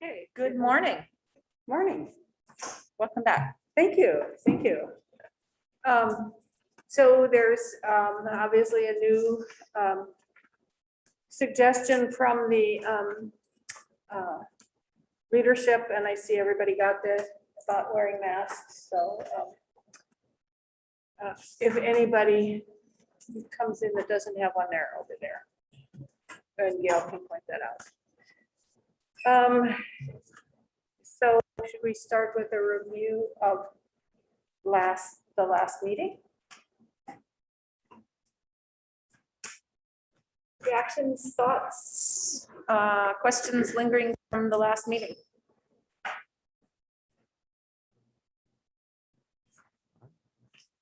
Okay, good morning. Morning. Welcome back. Thank you. Thank you. So there's obviously a new suggestion from the leadership, and I see everybody got the about wearing masks. So if anybody comes in that doesn't have one, they're over there, and Gail can point that out. So should we start with a review of the last meeting? Reactions, thoughts, questions lingering from the last meeting?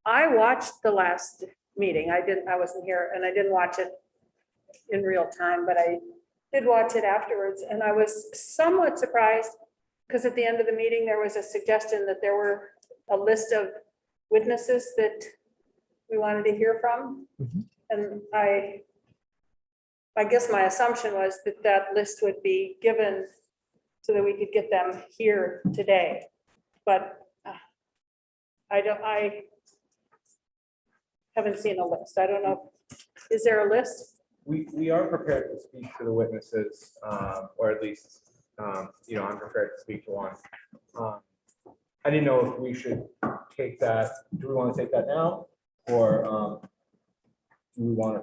I watched the last meeting. I wasn't here and I didn't watch it in real time, but I did watch it afterwards, and I was somewhat surprised because at the end of the meeting, there was a suggestion that there were a list of witnesses that we wanted to hear from. And I guess my assumption was that that list would be given so that we could get them here today. But I haven't seen a list. I don't know. Is there a list? We are prepared to speak to the witnesses, or at least, I'm prepared to speak to one. I didn't know if we should take that. Do we want to take that now, or do we want to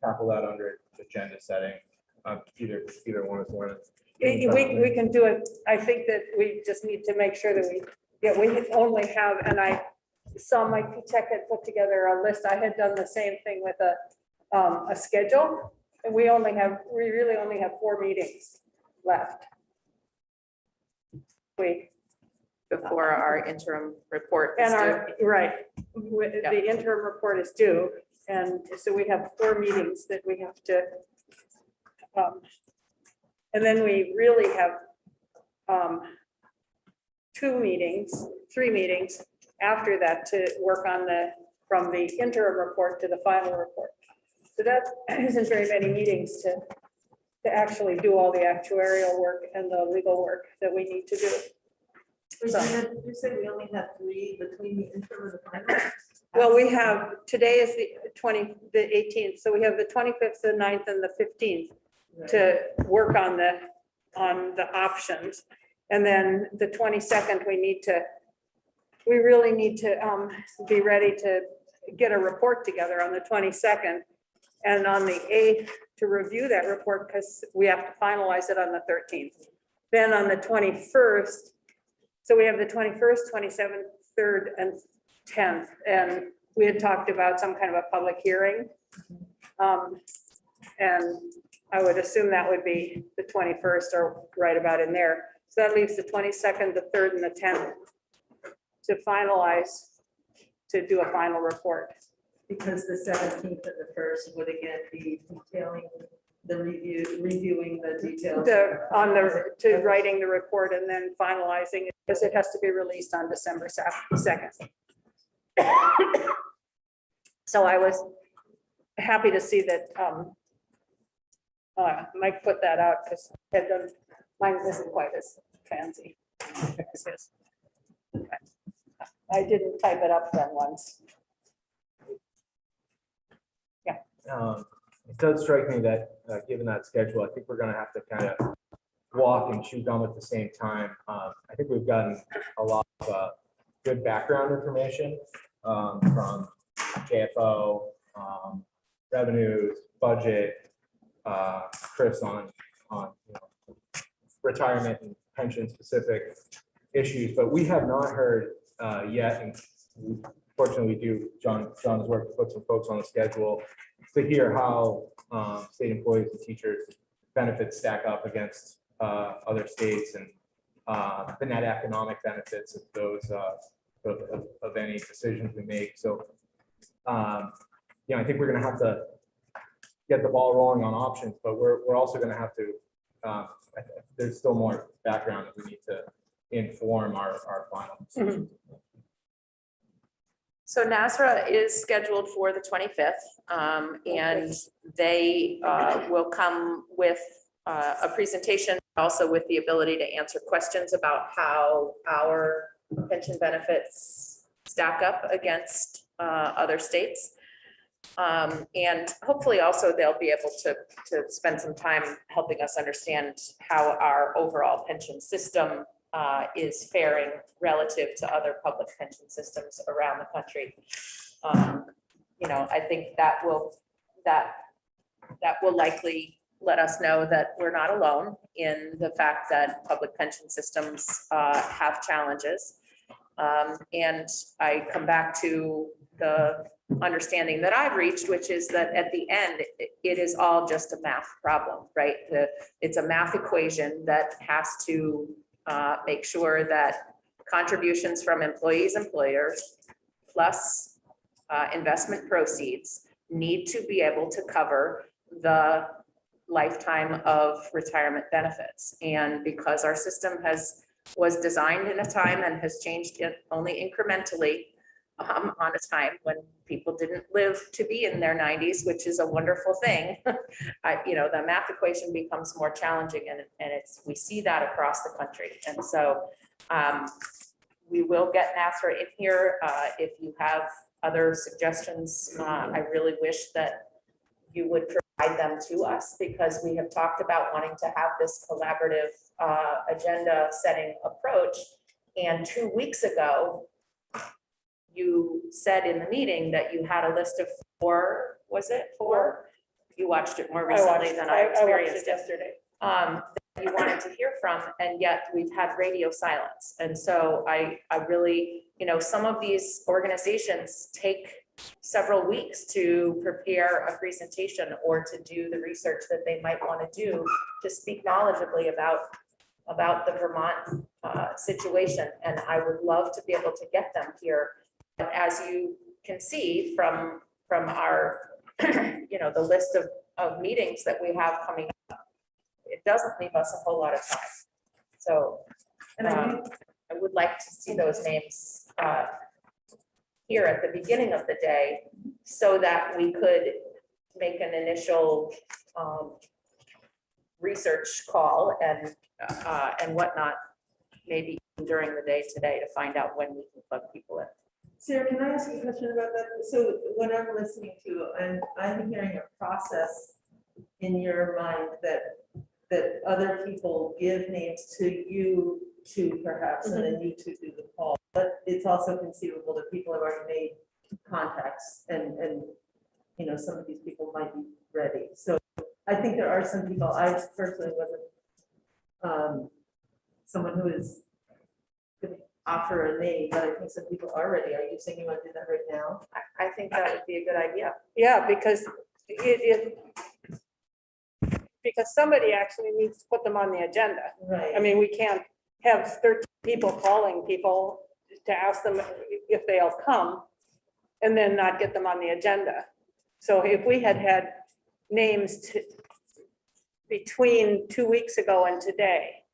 tackle that under agenda setting? Either one is one. We can do it. I think that we just need to make sure that we only have, and I saw Mike Pitek had put together a list. I had done the same thing with a schedule, and we really only have 4 meetings left. Before our interim report is And due. right, Yeah. the interim report is due, and so we have 4 meetings that we have to. And then we really have 3 meetings after that to work on from the interim report to the final report. So that isn't very many meetings to actually do all the actuarial work and the legal work that we need to do. So, You said we only have 3 between the interim and the final? well, we have, today is the 18th, so we have the 25th, the 9th, and the 15th to work on the options. And then the 22nd, we really need to be ready to get a report together on the 22nd. And on the 8th to review that report, because we have to finalize it on the 13th. Then on the 21st, so we have the 21st, 27th, 3rd, and 10th. And we had talked about some kind of a public hearing. And I would assume that would be the 21st or right about in there. So that leaves the 22nd, the 3rd, and the 10th to finalize, to do a final report. Because the 17th and the 1st would again be detailing the reviewing the details. To writing the report and then finalizing it, because it has to be released on December 2nd. So I was happy to see that Mike put that out, because mine isn't quite as fancy as his. I didn't type it up then once. It does strike me that, given that schedule, I think we're going to have to kind of walk and chew gum at the same time. I think we've gotten a lot of good background information from KFO, revenues, budget, Chris on retirement and pension specific issues, but we have not heard yet. And fortunately, John's work to put some folks on the schedule to hear how state employees and teachers benefits stack up against other states, and the net economic benefits of those of any decisions we make. So, I think we're going to have to get the ball rolling on options, but we're also going to have to. There's still more background that we need to inform our final decision. So NASRA is scheduled for the 25th, and they will come with a presentation, also with the ability to answer questions about how our pension benefits stack up against other states. And hopefully also they'll be able to spend some time helping us understand how our overall pension system is faring relative to other public pension systems around the country. You know, I think that will likely let us know that we're not alone in the fact that public pension systems have challenges. And I come back to the understanding that I've reached, which is that at the end, it is all just a math problem, right? It's a math equation that has to make sure that contributions from employees, employers, plus investment proceeds need to be able to cover the lifetime of retirement benefits. And because our system was designed in a time and has changed it only incrementally on a time when people didn't live to be in their 90s, which is a wonderful thing. You know, the math equation becomes more challenging, and we see that across the country. And so we will get NASRA in here. If you have other suggestions, I really wish that you would provide them to us, because we have talked about wanting to have this collaborative agenda setting approach. And 2 weeks ago, you said in the meeting that you had a list of 4, was it 4? You watched it more recently than I experienced yesterday. that you wanted to hear from, and yet we've had radio silence. And so I really, you know, some of these organizations take several weeks to prepare a presentation or to do the research that they might want to do to speak knowledgeably about the Vermont situation. And I would love to be able to get them here. But as you can see from our, you know, the list of meetings that we have coming up, it doesn't leave us a whole lot of time. So I would like to see those names here at the beginning of the day, so that we could make an initial research call and whatnot, maybe during the day today, to find out when we can plug people in. Sarah, can I ask you a question about that? So when I'm listening to, and I'm hearing a process in your mind that other people give names to you to perhaps, and then you two do the call. But it's also conceivable that people have already made contacts, and you know, some of these people might be ready. So I think there are some people, I personally wasn't someone who is going to offer a name, but I think some people are ready. Are you saying you want to do that right now? I think that would be a good idea. Yeah, because because somebody actually needs to put them on the agenda. Right. I mean, we can't have 13 people calling people to ask them if they'll come and then not get them on the agenda. So if we had names between 2 weeks ago and today,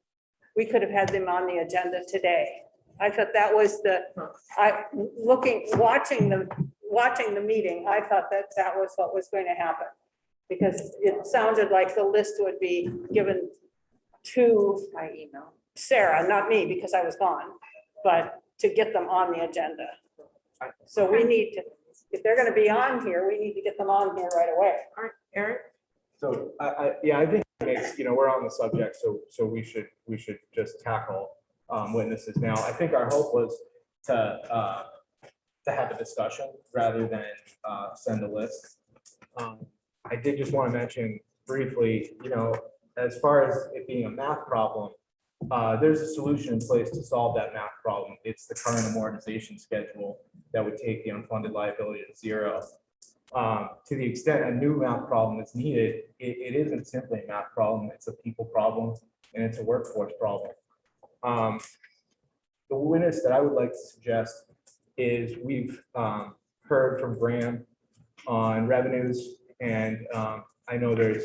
we could have had them on the agenda today. I thought that was watching the meeting, I thought that was what was going to happen. Because it sounded like the list would be given to By email. Sarah, not me, because I was gone, but to get them on the agenda. So we need to, if they're gonna be on here, we need to get them on here right away. All right, Eric? So I think it makes, you know, we're on the subject, so we should just tackle witnesses now. I think our hope was to have a discussion rather than send a list. I did just want to mention briefly, you know, as far as it being a math problem, there's a solution in place to solve that math problem. It's the current amortization schedule that would take the unfunded liability to 0. To the extent a new math problem is needed, it isn't simply a math problem, it's a people problem, and it's a workforce problem. The witness that I would like to suggest is we've heard from Graham on revenues, and I know there's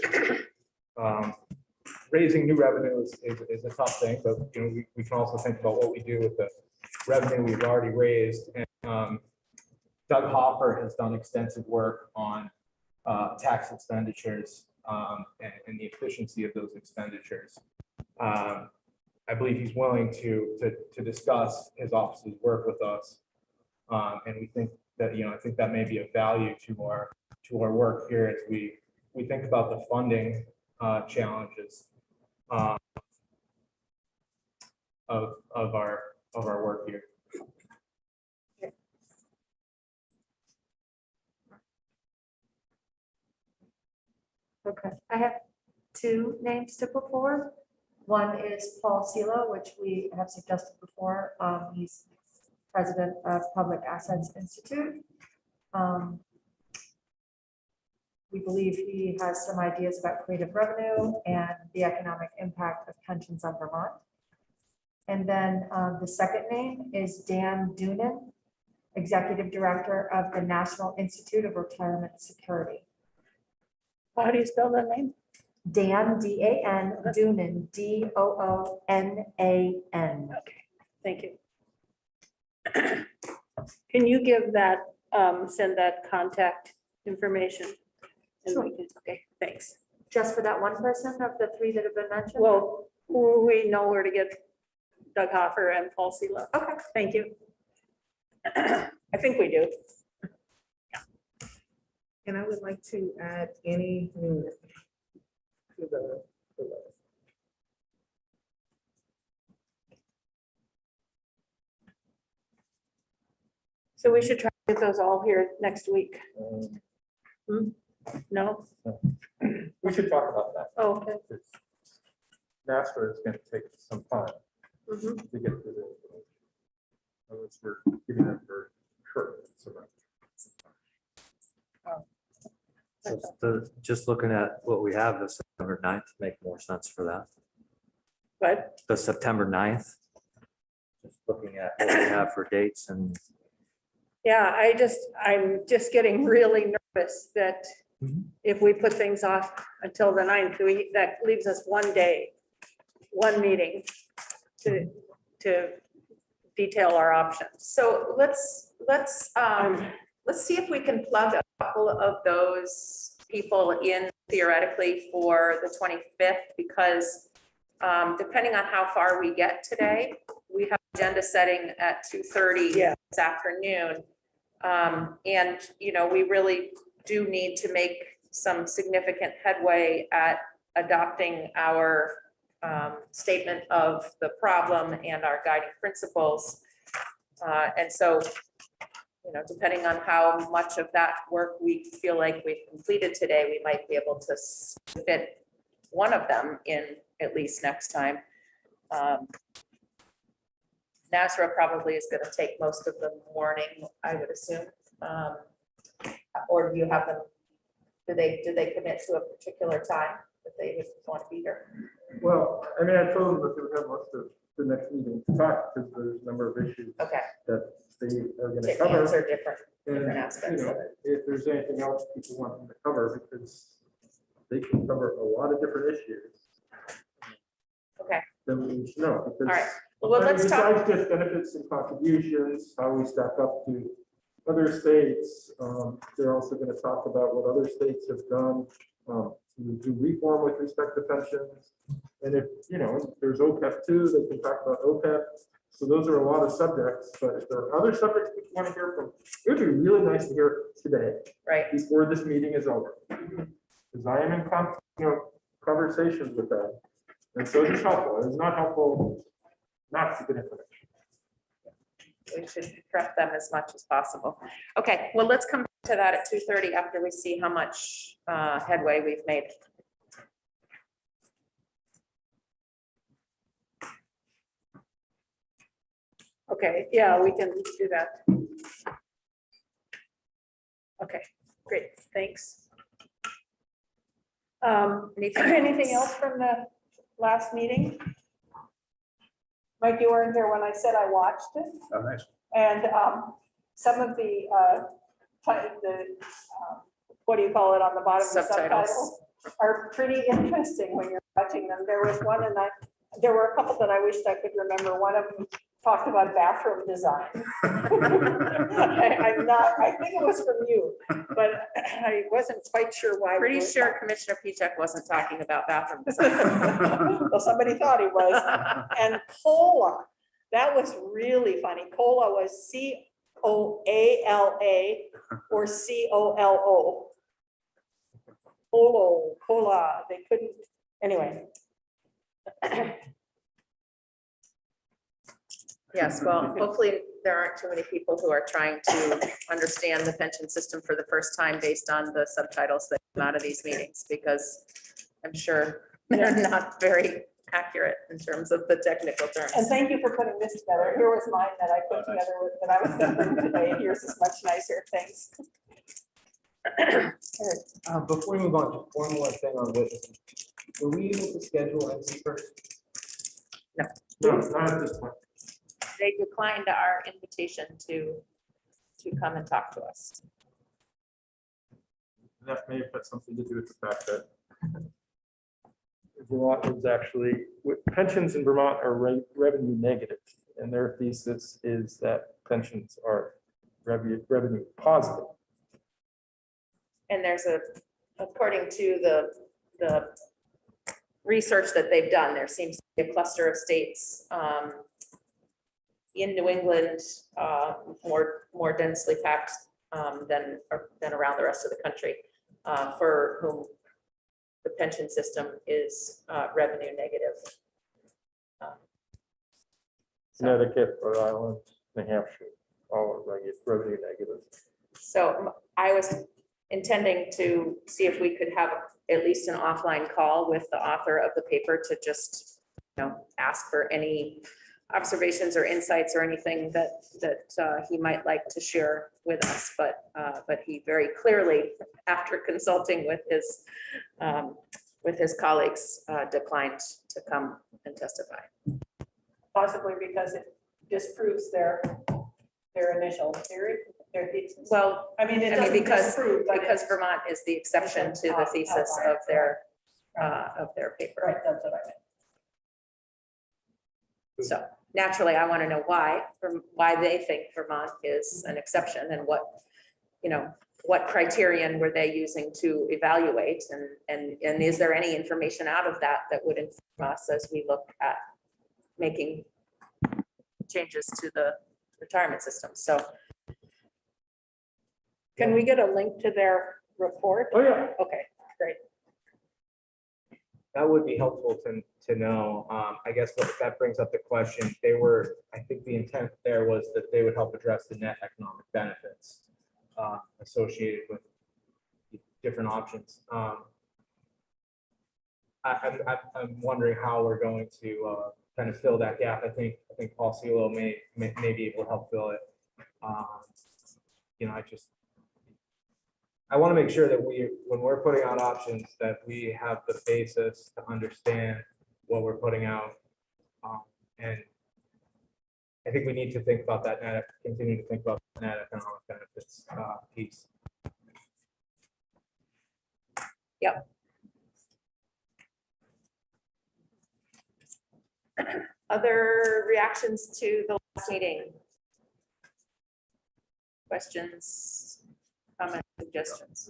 raising new revenues is a tough thing, but you know, we can also think about what we do with the revenue we've already raised. And Doug Hoffer has done extensive work on tax expenditures and the efficiency of those expenditures. I believe he's willing to discuss his office's work with us. And we think that, I think that may be of value to our work here as we think about the funding challenges of our work here. Okay, I have two names to put forward. One is Paul Silo, which we have suggested before. He's president of Public Assets Institute. We believe he has some ideas about creative revenue and the economic impact of pensions on Vermont. And then the second name is Dan Doonan, executive director of the National Institute of Retirement Security. How do you spell that name? Dan, D-A-N, Doonan, D-O-O-N-A-N. Okay, thank you. Can you give that, send that contact information? And we can, okay, thanks. Just for that one person of the three that have been mentioned? Well, we know where to get Doug Hoffer and Paul Sela. Okay. Thank you. I think we do. And I would like to add Annie Noonan to the list. So we should try to get those all here next week. No? We should talk about that. Oh, okay. NASRA is going to take some time Mhm. to get through the information. Unless we're giving them for short. Just looking at what we have, the September 9th make more sense for that. But The September 9th. Just looking at what we have for dates and yeah, I'm just getting really nervous that Mhm. if we put things off until the 9th, that leaves us one day, one meeting to detail our options. So let's see if we can plug a couple of those people in theoretically for the 25th, because depending on how far we get today, we have agenda setting at 2:30 Yeah. this afternoon. And, we really do need to make some significant headway at adopting our statement of the problem and our guiding principles. And so, depending on how much of that work we feel like we've completed today, we might be able to fit one of them in at least next time. NASRA probably is going to take most of the morning, I would assume. Or do you have them, do they commit to a particular time that they would want to be here? Well, I mean, I told them that they would have most of the next meeting to talk, because there's a number of issues Okay, that they are gonna to cover. answer different And, aspects of it. if there's anything else people want them to cover, because they can cover a lot of different issues. Okay. Then we need to know, because. All right. Well, I mean, let's talk. Besides just benefits and contributions, how we stack up to other states, they're also gonna talk about what other states have done, to do reform with respect to pensions. And if, there's OPEB too, they can talk about OPEB. So those are a lot of subjects, but if there are other subjects we want to hear from, it would be really nice to hear it today, Right. before this meeting is over. Because I am in conversations with them. And so it's helpful. It's not helpful not to get information. We should prep them as much as possible. Okay, well, let's come to that at 2:30 after we see how much headway we've made. Okay, yeah, we can do that. Okay, great, thanks. Anything else from the last meeting? Mike, you weren't here when I said I watched it. Oh, nice. And some of the, what do you call it on the bottom? The Subtitles. are pretty interesting when you're watching them. There was one, and there were a couple that I wished I could remember. One of them talked about bathroom design. I think it was from you, but I wasn't quite sure why. we Pretty were sure Commissioner Pichek wasn't talking about bathroom design. Well, somebody thought he was. And COLA, that was really funny. COLA was COALA or COLO. COLA, they couldn't, anyway. Yes, well, hopefully there aren't too many people who are trying to understand the pension system for the first time based on the subtitles that come out of these meetings, because I'm sure they're not very accurate in terms of the technical terms. And thank you for putting this together. Here was mine that I put together that I was going to bring today. Here's this much nicer. Thanks. Before we move on, just one more thing on witnessing. Were we able to schedule NC first? No, not at this point. They declined our invitation to come and talk to us. That may have had something to do with the fact that Vermont is actually, pensions in Vermont are revenue negative, and their thesis is that pensions are revenue positive. And there's according to the research that they've done, there seems to be a cluster of states in New England, more densely packed than around the rest of the country, for whom the pension system is revenue negative. So- Connecticut, Rhode Island, New Hampshire, all are revenue negative. So I was intending to see if we could have at least an offline call with the author of the paper to just, ask for any observations or insights or anything that he might like to share with us. But he very clearly, after consulting with his colleagues, declined to come and testify. Possibly because it disproves their initial theory, their thesis. Well, I mean, it I mean, doesn't because disprove, but because it's- Vermont is the exception to the thesis of their paper. Right, that's what I meant. So naturally, I want to know why they think Vermont is an exception and what criterion were they using to evaluate? And is there any information out of that would inform us as we look at making changes to the retirement system? So Can we get a link to their report? Oh, yeah. Okay, great. That would be helpful to know. I guess what that brings up the question, I think the intent there was that they would help address the net economic benefits associated with different options. I'm wondering how we're going to kind of fill that gap. I think Paul Cielo may be able to help fill it. I want to make sure that when we're putting out options, that we have the basis to understand what we're putting out. And I think we need to think about that continue to think about the net economic benefits piece. Yep. Other reactions to the last meeting? Questions, comments, suggestions?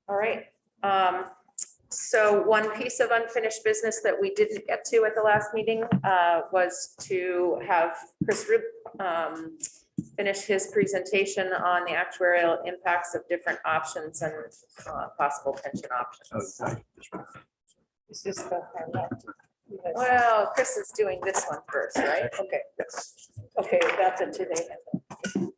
All right. So one piece of unfinished business that we didn't get to at the last meeting was to have Chris Roop finish his presentation on the actuarial impacts of different options and possible pension options. Is this the? Well, Chris is doing this one first, right? Okay. Okay, that's it today.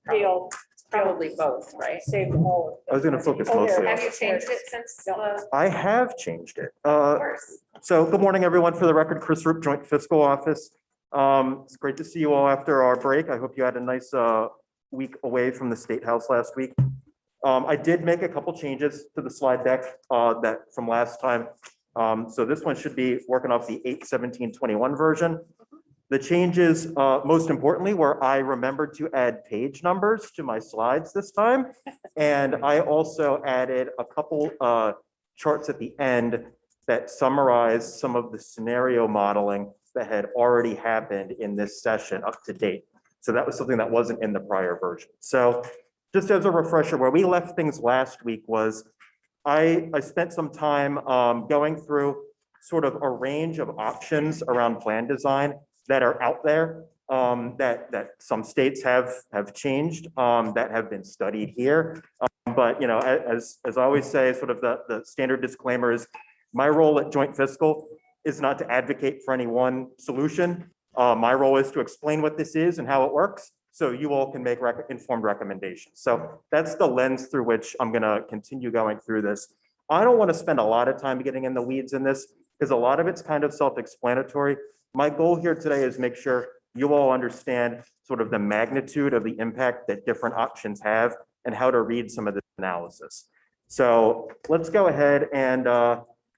Deal. Probably both, right? Save them all. I was gonna focus Oh, there. mostly on Have you changed it since? I have changed it. Of course. So good morning, everyone. For the record, Chris Roop, Joint Fiscal Office. It's great to see you all after our break. I hope you had a nice week away from the State House last week. I did make a couple changes to the slide deck from last time. So this one should be working off the 8/17/21 version. The changes, most importantly, were I remembered to add page numbers to my slides this time. And I also added a couple charts at the end that summarized some of the scenario modeling that had already happened in this session up to date. So that was something that wasn't in the prior version. So just as a refresher, where we left things last week was I spent some time going through sort of a range of options around plan design that are out there, that some states have changed, that have been studied here. But, you know, as I always say, sort of the standard disclaimer is my role at Joint Fiscal is not to advocate for any one solution. My role is to explain what this is and how it works, so you all can make informed recommendations. So that's the lens through which I'm going to continue going through this. I don't want to spend a lot of time getting in the weeds in this because a lot of it's kind of self-explanatory. My goal here today is make sure you all understand sort of the magnitude of the impact that different options have and how to read some of this analysis. So let's go ahead and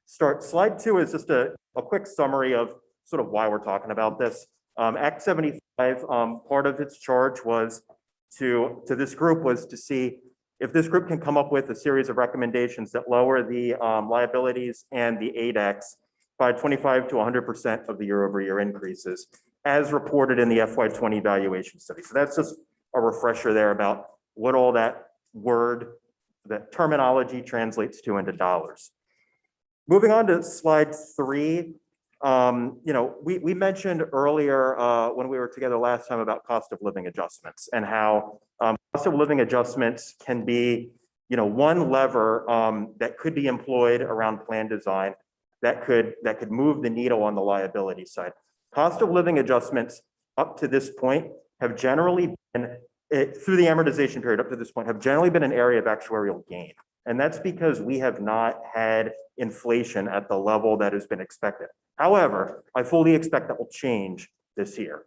start. Slide 2 is just a quick summary of sort of why we're talking about this. Act 75, part of its charge was to this group was to see if this group can come up with a series of recommendations that lower the liabilities and the ADEX by 25 to 100% of the year-over-year increases, as reported in the FY20 valuation study. So that's just a refresher there about what all that terminology translates to into dollars. Moving on to slide 3, you know, we mentioned earlier when we were together last time about cost of living adjustments and how cost of living adjustments can be, you know, one lever that could be employed around plan design that could move the needle on the liability side. Cost of living adjustments up to this point have generally been, through the amortization period up to this point, have generally been an area of actuarial gain. And that's because we have not had inflation at the level that has been expected. However, I fully expect that will change this year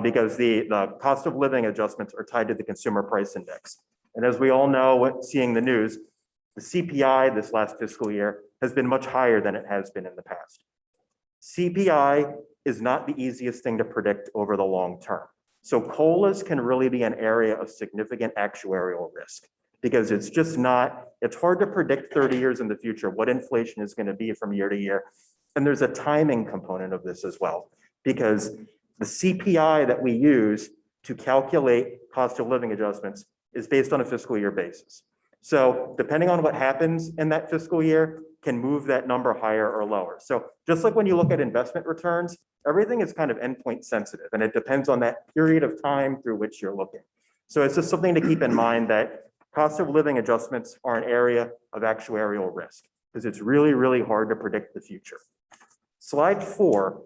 because the cost of living adjustments are tied to the consumer price index. And as we all know, seeing the news, the CPI this last fiscal year has been much higher than it has been in the past. CPI is not the easiest thing to predict over the long term. So COLAs can really be an area of significant actuarial risk because it's just not, it's hard to predict 30 years in the future what inflation is going to be from year to year. And there's a timing component of this as well, because the CPI that we use to calculate cost of living adjustments is based on a fiscal year basis. So depending on what happens in that fiscal year can move that number higher or lower. So just like when you look at investment returns, everything is kind of endpoint sensitive and it depends on that period of time through which you're looking. So it's just something to keep in mind that cost of living adjustments are an area of actuarial risk because it's really, really hard to predict the future. Slide 4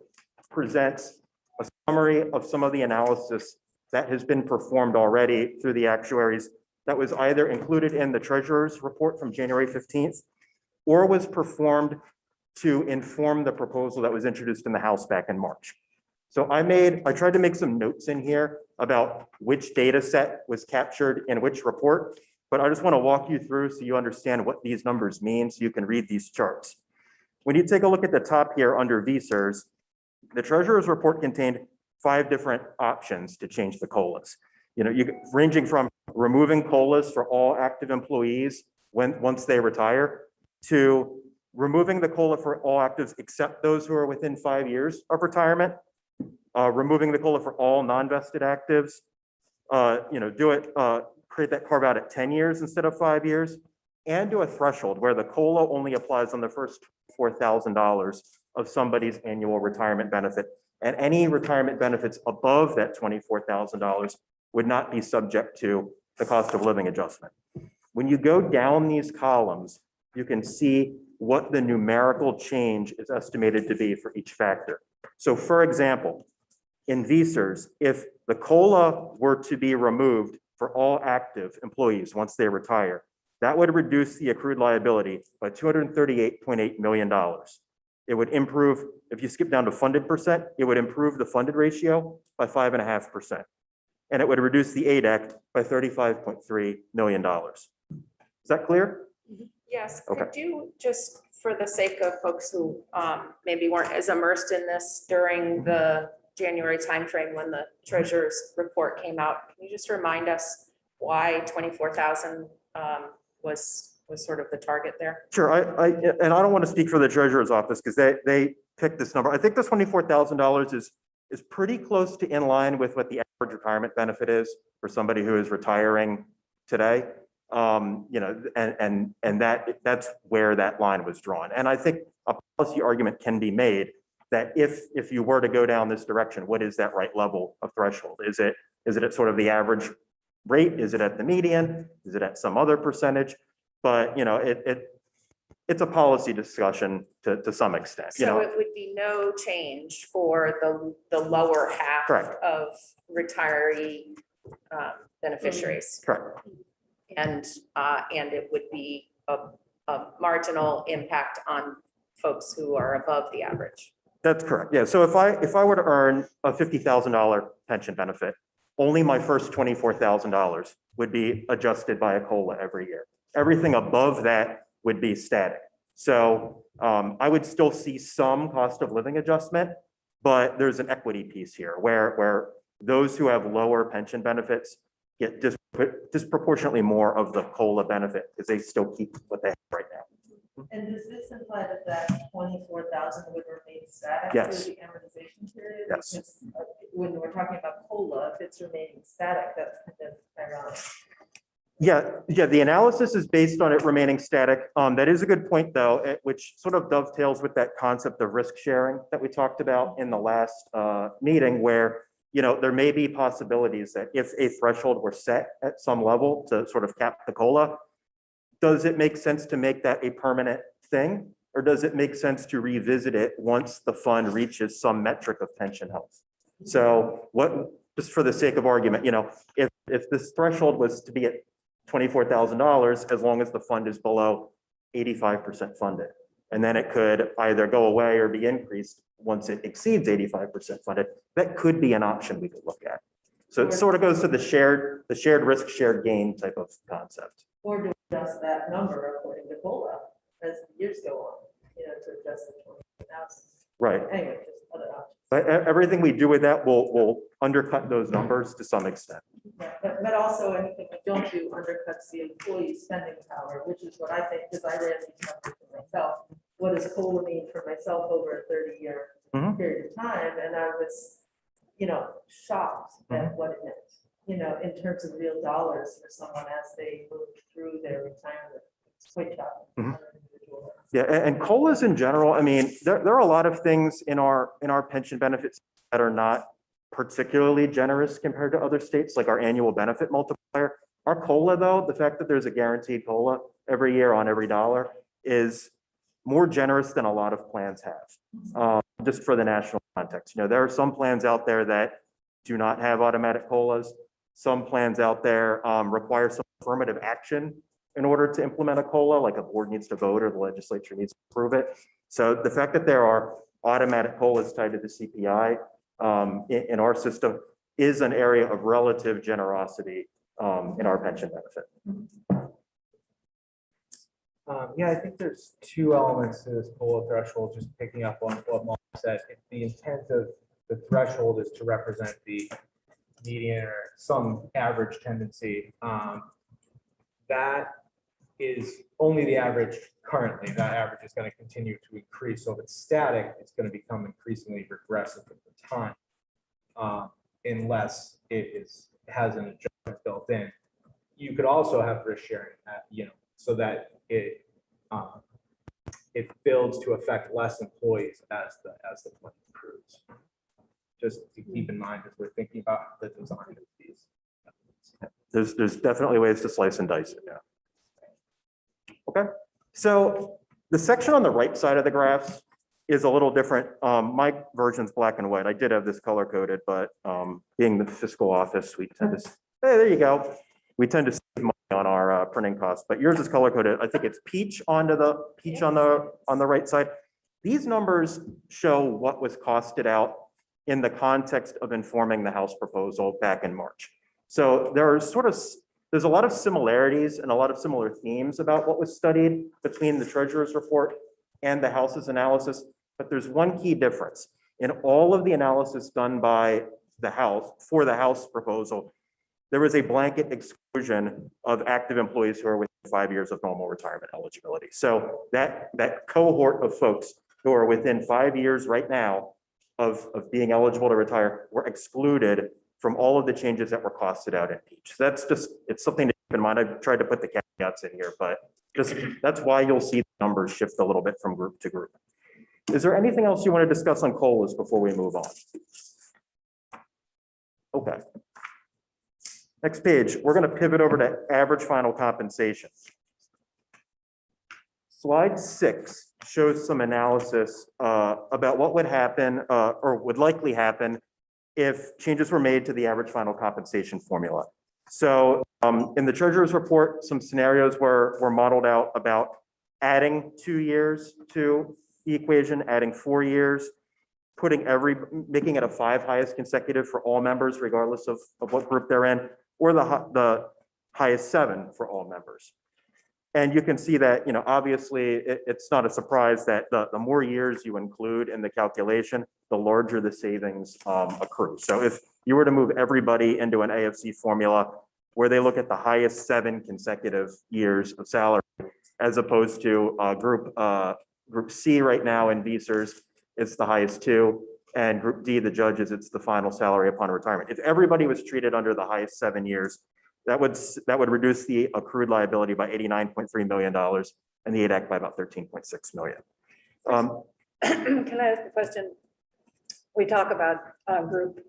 presents a summary of some of the analysis that has been performed already through the actuaries that was either included in the treasurer's report from January 15th or was performed to inform the proposal that was introduced in the House back in March. So I tried to make some notes in here about which data set was captured in which report, but I just want to walk you through so you understand what these numbers mean so you can read these charts. When you take a look at the top here under VSERS, the treasurer's report contained 5 different options to change the COLAs. You know, ranging from removing COLAs for all active employees once they retire to removing the COLA for all actives except those who are within 5 years of retirement, removing the COLA for all non-vested actives, you know, create that carve out at 10 years instead of 5 years, and do a threshold where the COLA only applies on the first $4,000 of somebody's annual retirement benefit. And any retirement benefits above that $24,000 would not be subject to the cost of living adjustment. When you go down these columns, you can see what the numerical change is estimated to be for each factor. So for example, in VSERS, if the COLA were to be removed for all active employees once they retire, that would reduce the accrued liability by $238.8 million. It would improve, if you skip down to funded percent, it would improve the funded ratio by 5.5%. And it would reduce the ADEC by $35.3 million. Is that clear? Yes, Okay. could you just, for the sake of folks who maybe weren't as immersed in this during the January timeframe when the treasurer's report came out, can you just remind us why 24,000 was was sort of the target there. Sure, and I don't want to speak for the treasurer's office because they picked this number. I think this $24,000 is pretty close to in line with what the average retirement benefit is for somebody who is retiring today. And that's where that line was drawn. And I think a policy argument can be made that if you were to go down this direction, what is that right level of threshold? Is it at sort of the average rate? Is it at the median? Is it at some other percentage? But, it's a policy discussion to some extent, So it would be no change for the lower half Correct. of retiree beneficiaries. Correct. And it would be a marginal impact on folks who are above the average. That's correct. Yeah. So if I were to earn a $50,000 pension benefit, only my first $24,000 would be adjusted by a COLA every year. Everything above that would be static. So I would still see some cost of living adjustment, but there's an equity piece here where those who have lower pension benefits get disproportionately more of the COLA benefit because they still keep what they have right now. And does this imply that 24,000 would remain static Yes. through the amortization period? Yes. Because, when we're talking about COLA, if it's remaining static, that's kind of ironic. Yeah, the analysis is based on it remaining static. That is a good point, though, which sort of dovetails with that concept of risk sharing that we talked about in the last meeting, where there may be possibilities that if a threshold were set at some level to sort of cap the COLA, does it make sense to make that a permanent thing? Or does it make sense to revisit it once the fund reaches some metric of pension health? So just for the sake of argument, if this threshold was to be at $24,000, as long as the fund is below 85% funded, and then it could either go away or be increased once it exceeds 85% funded, that could be an option we could look at. So it sort of goes to the shared risk, shared gain type of concept. Or to adjust that number according to COLA as the years go on, to adjust the 20,000. Right. Anyway, just other options. But everything we do with that will undercut those numbers to some extent. Yeah, but also anything we don't do undercuts the employee spending power, which is what I think, because I ran these numbers for myself. What does COLA mean for myself over a 30-year Mhm. period of time? And I was, shocked at what it meant, in terms of real dollars for someone as they move through their retirement. It's quite shocking. Mhm. on an individual level. Yeah, and COLAs in general, I mean, there are a lot of things in our pension benefits that are not particularly generous compared to other states, like our annual benefit multiplier. Our COLA, though, the fact that there's a guaranteed COLA every year on every dollar is more generous than a lot of plans have, just for the national context. There are some plans out there that do not have automatic COLAs. Some plans out there require some affirmative action in order to implement a COLA, like a board needs to vote or the legislature needs to approve it. So the fact that there are automatic COLAs tied to the CPI in our system is an area of relative generosity in our pension benefit. Yeah, I think there's two elements to this COLA threshold, just picking up on what Mark said. If the intent of the threshold is to represent the median or some average tendency, that is only the average currently. That average is going to continue to increase. So if it's static, it's going to become increasingly regressive over time, unless it has an adjustment built in. You could also have risk sharing, so that it builds to affect less employees as the plan improves. Just to keep in mind as we're thinking about the design of these. There's definitely ways to slice and dice it, yeah. Okay, so the section on the right side of the graphs is a little different. My version's black and white. I did have this color coded, but being the fiscal office, we tend to, hey, there you go. We tend to save money on our printing costs, but yours is color coded. I think it's peach on the right side. These numbers show what was costed out in the context of informing the House proposal back in March. So there's a lot of similarities and a lot of similar themes about what was studied between the Treasurer's report and the House's analysis, but there's one key difference. In all of the analysis done by the House for the House proposal, there was a blanket exclusion of active employees who are within 5 years of normal retirement eligibility. So that cohort of folks who are within 5 years right now of being eligible to retire were excluded from all of the changes that were costed out in each. So that's just, it's something to keep in mind. I've tried to put the caveats in here, but just, that's why you'll see the numbers shift a little bit from group to group. Is there anything else you want to discuss on COLAs before we move on? Okay. Next page, we're going to pivot over to average final compensation. Slide 6 shows some analysis about what would happen or would likely happen if changes were made to the average final compensation formula. So in the treasurer's report, some scenarios were modeled out about adding 2 years to the equation, adding 4 years, making it a 5 highest consecutive for all members, regardless of what group they're in, or the highest 7 for all members. And you can see that, obviously it's not a surprise that the more years you include in the calculation, the larger the savings accrue. So if you were to move everybody into an AFC formula where they look at the highest 7 consecutive years of salary, as opposed to group C right now in VSERS, it's the highest 2, and group D, the judges, it's the final salary upon retirement. If everybody was treated under the highest 7 years, that would reduce the accrued liability by $89.3 million and the ADAC by about $13.6 million. Can I ask a question? We talk about group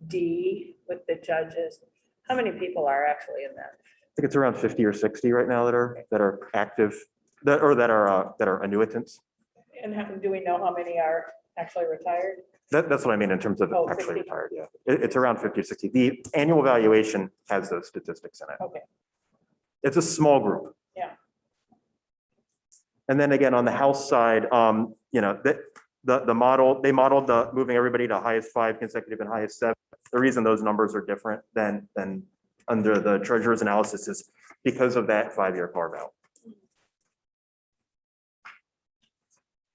D with the judges. How many people are actually in that? I think it's around 50 or 60 right now that are active, that are annuitants. And do we know how many are actually retired? That's what I mean in terms of Oh, actually 50. retired, yeah. It's around 50 or 60. The annual valuation has those statistics in it. Okay. It's a small group. Yeah. And then again, on the House side, the model, they modeled the moving everybody to highest 5 consecutive and highest 7. The reason those numbers are different than under the treasurer's analysis is because of that 5-year carve out.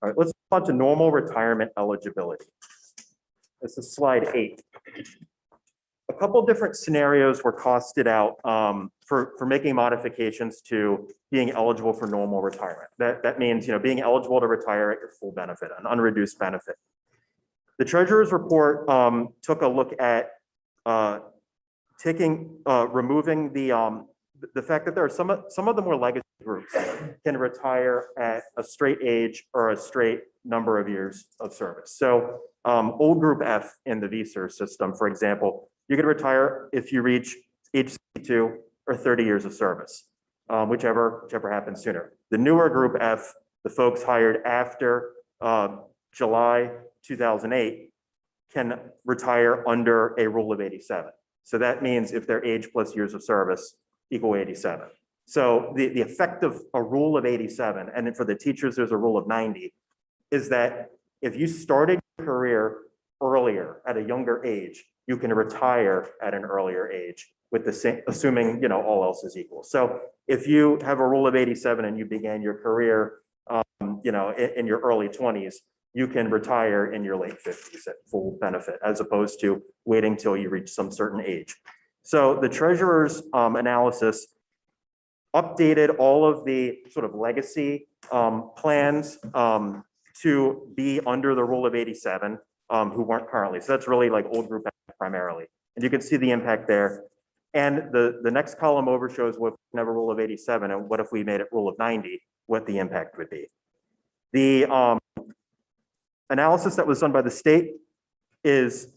All right, let's move on to normal retirement eligibility. This is slide 8. A couple different scenarios were costed out for making modifications to being eligible for normal retirement. That means, being eligible to retire at your full benefit, an unreduced benefit. The treasurer's report took a look at removing the fact that there are some of the more legacy groups can retire at a straight age or a straight number of years of service. So old group F in the VSERS system, for example, you could retire if you reach age 62 or 30 years of service, whichever happens sooner. The newer group F, the folks hired after July 2008, can retire under a rule of 87. So that means if their age plus years of service equal 87. So the effect of a rule of 87, and then for the teachers, there's a rule of 90, is that if you started your career earlier at a younger age, you can retire at an earlier age with the same, assuming, all else is equal. So if you have a rule of 87 and you began your career, in your early 20s, you can retire in your late 50s at full benefit, as opposed to waiting till you reach some certain age. So the treasurer's analysis updated all of the sort of legacy plans to be under the rule of 87 who weren't currently. So that's really like old group primarily. And you can see the impact there. And the next column over shows what if we have a rule of 87 and what if we made it rule of 90, what the impact would be. The analysis that was done by the state is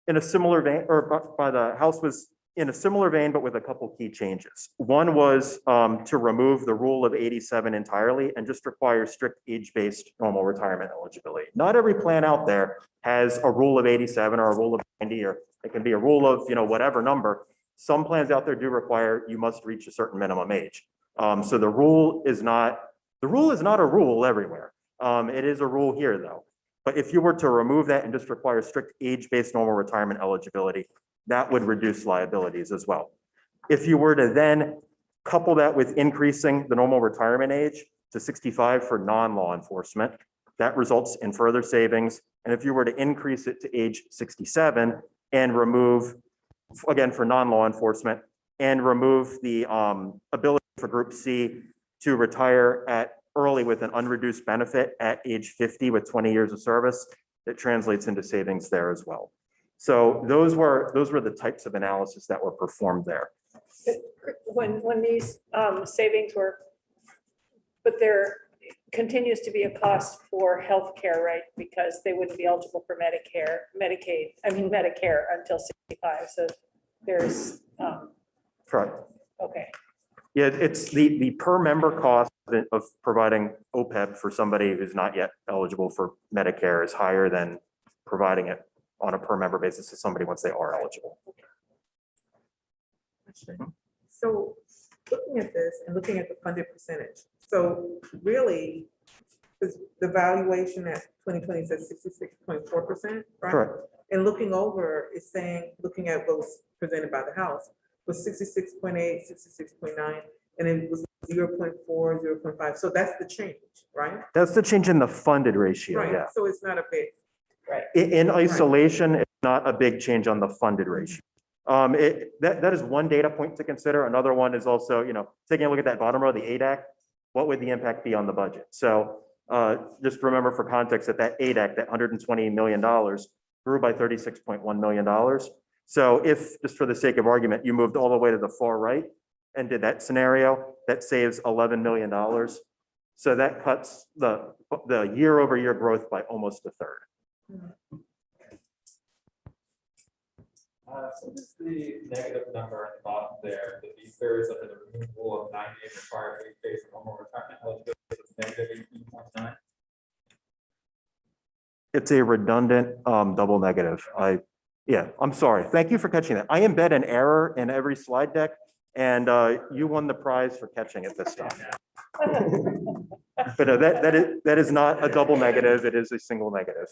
in a similar vein, or by the House was in a similar vein, but with a couple key changes. One was to remove the rule of 87 entirely and just require strict age-based normal retirement eligibility. Not every plan out there has a rule of 87 or a rule of 90, or it can be a rule of, whatever number. Some plans out there do require you must reach a certain minimum age. So the rule is not a rule everywhere. It is a rule here though. But if you were to remove that and just require strict age-based normal retirement eligibility, that would reduce liabilities as well. If you were to then couple that with increasing the normal retirement age to 65 for non-law enforcement, that results in further savings. And if you were to increase it to age 67 and remove again, for non-law enforcement, and remove the ability for Group C to retire early with an unreduced benefit at age 50 with 20 years of service. That translates into savings there as well. So those were the types of analysis that were performed there. When these savings were, but there continues to be a cost for healthcare, right? Because they wouldn't be eligible for Medicare, Medicare until 65. So there's, Correct. okay. Yeah, it's the per member cost of providing OPEB for somebody who's not yet eligible for Medicare is higher than providing it on a per member basis to somebody once they are eligible. So looking at this and looking at the funded percentage, so really, is the valuation at 2020 says 66.4%, right? Correct. And looking over is saying, looking at what was presented by the House, was 66.8, 66.9, and it was 0.4, 0.5. So that's the change, right? That's the change in the funded ratio, Right, yeah. so it's not a big, In isolation, it's not a big change on the funded ratio. That is one data point to consider. Another one is also, taking a look at that bottom row, the ADAC, what would the impact be on the budget? So just remember for context that ADAC, that $120 million grew by $36.1 million. So if, just for the sake of argument, you moved all the way to the far right and did that scenario, that saves $11 million. So that cuts the year-over-year growth by almost a third. So this is the negative number at the bottom there, the B-thirds of the removal of 98 required base normal retirement eligibility is negative 18.9. It's a redundant double negative. I'm sorry. Thank you for catching that. I embed an error in every slide deck, and you won the prize for catching it this time. But that is not a double negative. It is a single negative.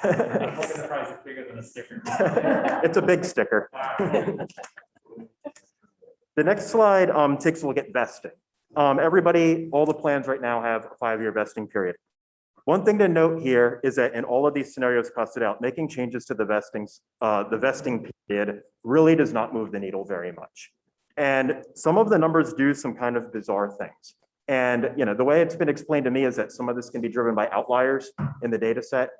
I'm hoping the prize is bigger than a sticker. It's a big sticker. The next slide takes a look at vesting. Everybody, all the plans right now have a 5-year vesting period. One thing to note here is that in all of these scenarios costed out, making changes to the vesting period really does not move the needle very much. And some of the numbers do some kind of bizarre things. And the way it's been explained to me is that some of this can be driven by outliers in the data set.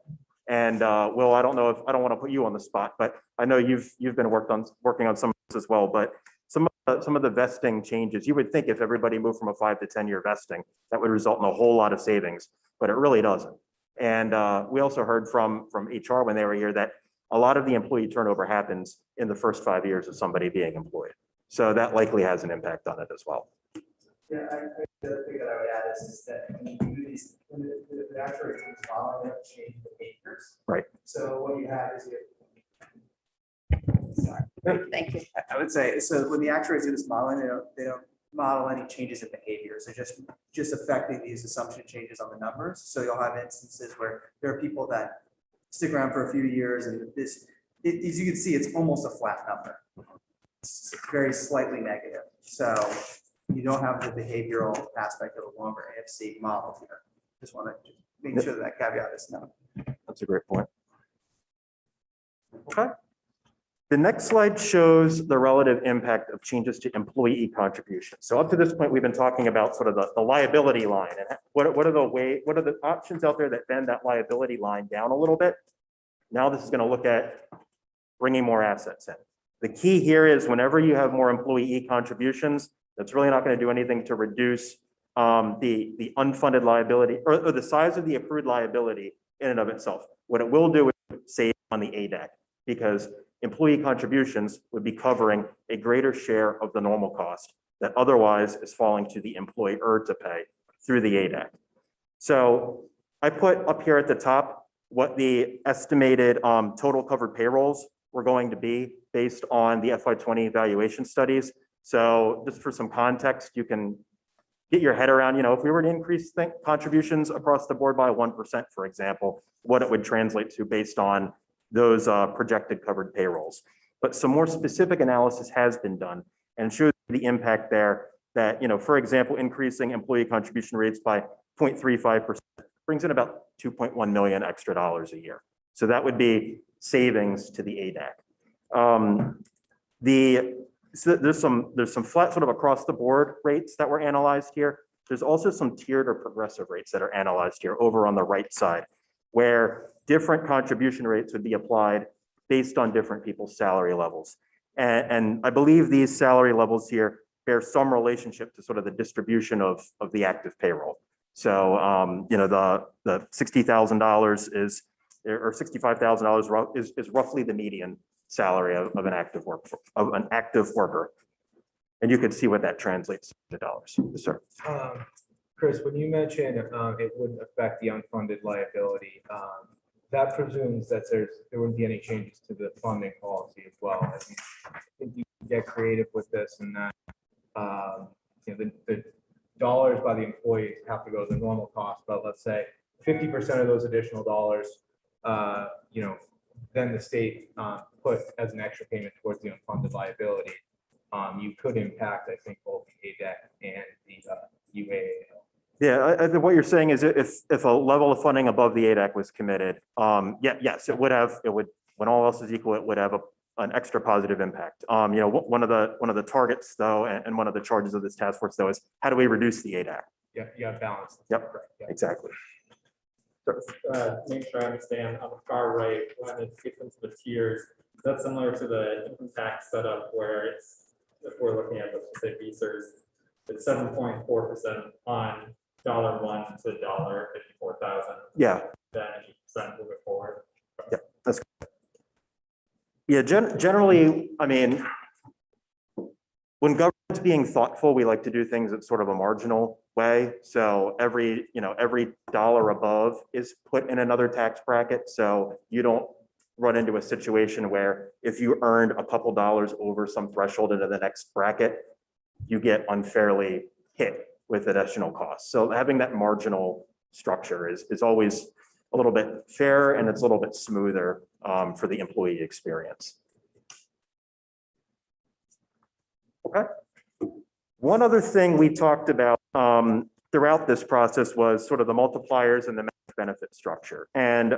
And Will, I don't want to put you on the spot, but I know you've been working on some of this as well. But some of the vesting changes, you would think if everybody moved from a 5 to 10-year vesting, that would result in a whole lot of savings, but it really doesn't. And we also heard from HR when they were here that a lot of the employee turnover happens in the first 5 years of somebody being employed. So that likely has an impact on it as well. Yeah, the other thing that I would add is that when you do these, when the actuaries use modeling, they have to change behaviors. Right. So what you have is Thank you. I would say, so when the actuaries do this modeling, they don't model any changes in behaviors. They're just affecting these assumption changes on the numbers. So you'll have instances where there are people that stick around for a few years, and as you can see, it's almost a flat number. It's very slightly negative. So you don't have the behavioral aspect of a longer AFC model here. Just want to make sure that caveat is known. That's a great point. Okay. The next slide shows the relative impact of changes to employee contributions. So up to this point, we've been talking about sort of the liability line and what are the options out there that bend that liability line down a little bit. Now this is going to look at bringing more assets in. The key here is whenever you have more employee contributions, that's really not going to do anything to reduce the unfunded liability or the size of the accrued liability in and of itself. What it will do is save on the ADAC because employee contributions would be covering a greater share of the normal cost that otherwise is falling to the employer to pay through the ADAC. So I put up here at the top what the estimated total covered payrolls were going to be based on the FY20 evaluation studies. So just for some context, you can get your head around, if we were to increase contributions across the board by 1%, for example, what it would translate to based on those projected covered payrolls. But some more specific analysis has been done and shows the impact there that, for example, increasing employee contribution rates by 0.35% brings in about $2.1 million extra a year. So that would be savings to the ADAC. So there's some flat sort of across the board rates that were analyzed here. There's also some tiered or progressive rates that are analyzed here over on the right side, where different contribution rates would be applied based on different people's salary levels. And I believe these salary levels here bear some relationship to sort of the distribution of the active payroll. So, you know, the $60,000 is, or $65,000 is roughly the median salary of an active worker. And you can see what that translates to dollars. Yes, sir. Chris, when you mentioned it wouldn't affect the unfunded liability, that presumes that there wouldn't be any changes to the funding policy as well. I think you can get creative with this and that, you know, the dollars by the employees have to go to the normal cost, but let's say 50% of those additional dollars, you know, then the state put as an extra payment towards the unfunded liability. You could impact, I think, both the ADEC and the UAAO. Yeah, I think what you're saying is if a level of funding above the ADAC was committed, yes, it would, when all else is equal, it would have an extra positive impact. You know, one of the targets though, and one of the charges of this task force though is how do we reduce the ADAC? Yeah, balance. Yep, Correct, yeah. exactly. Make sure I understand on the far right, when it gets into the tiers, that's similar to the income tax setup where it's, if we're looking at, let's just say VSERS, it's 7.4% on $1 to $54,000. Yeah. Then 8% moving forward. Yep, that's good. Yeah, generally, I mean, when government's being thoughtful, we like to do things in sort of a marginal way. So every dollar above is put in another tax bracket. So you don't run into a situation where if you earned a couple dollars over some threshold into the next bracket, you get unfairly hit with additional costs. So having that marginal structure is always a little bit fairer and it's a little bit smoother for the employee experience. Okay. One other thing we talked about throughout this process was sort of the multipliers and the benefit structure. And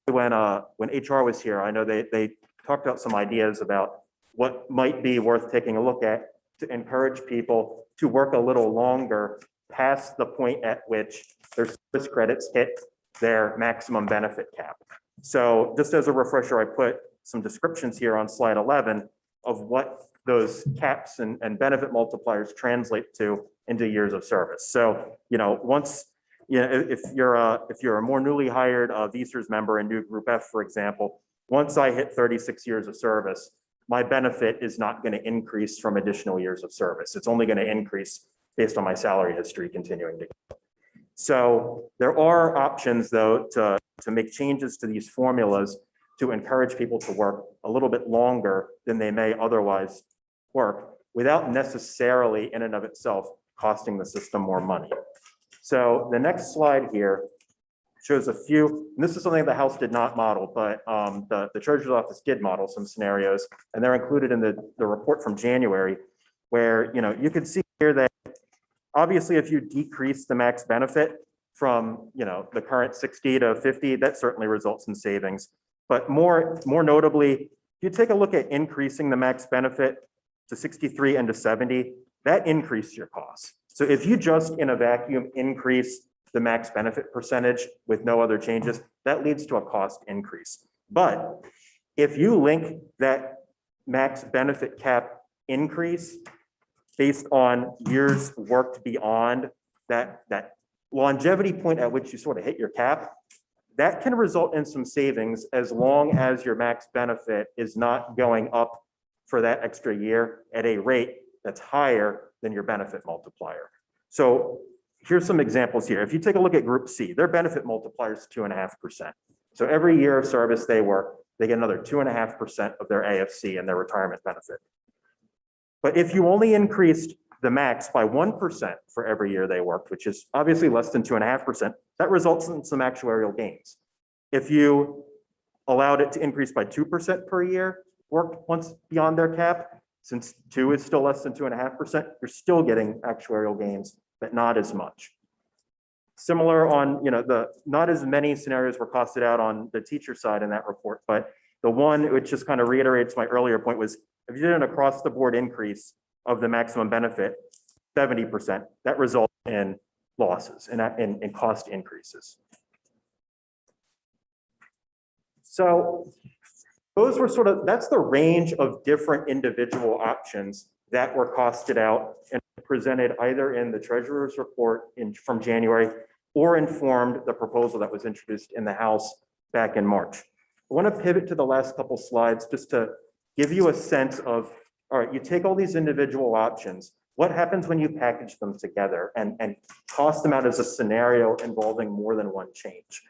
when HR was here, I know they talked about some ideas about what might be worth taking a look at to encourage people to work a little longer past the point at which their service credits hit their maximum benefit cap. So just as a refresher, I put some descriptions here on slide 11 of what those caps and benefit multipliers translate to into years of service. So, you know, once, you know, if you're a more newly hired VSERS member in new Group F, for example, once I hit 36 years of service, my benefit is not going to increase from additional years of service. It's only going to increase based on my salary history continuing to go. So there are options though to make changes to these formulas to encourage people to work a little bit longer than they may otherwise work without necessarily in and of itself costing the system more money. So the next slide here shows a few, and this is something the House did not model, but the Treasurer's Office did model some scenarios, and they're included in the report from January, where, you know, you can see here that obviously if you decrease the max benefit from, you know, the current 60 to 50, that certainly results in savings. But more notably, if you take a look at increasing the max benefit to 63 and to 70, that increased your costs. So if you just in a vacuum increase the max benefit percentage with no other changes, that leads to a cost increase. But if you link that max benefit cap increase based on years worked beyond that longevity point at which you sort of hit your cap, that can result in some savings as long as your max benefit is not going up for that extra year at a rate that's higher than your benefit multiplier. So here's some examples here. If you take a look at Group C, their benefit multiplier is 2.5%. So every year of service they work, they get another 2.5% of their AFC and their retirement benefit. But if you only increased the max by 1% for every year they worked, which is obviously less than 2.5%, that results in some actuarial gains. If you allowed it to increase by 2% per year, worked once beyond their cap, since 2 is still less than 2.5%, you're still getting actuarial gains, but not as much. Similar on, you know, not as many scenarios were costed out on the teacher side in that report, but The one, which just kind of reiterates my earlier point, was if you did an across the board increase of the maximum benefit, 70%, that results in losses and in cost increases. So those were that's the range of different individual options that were costed out and presented either in the treasurer's report from January or informed the proposal that was introduced in the House back in March. I want to pivot to the last couple slides just to give you a sense of, all right, you take all these individual options, what happens when you package them together and toss them out as a scenario involving more than one change?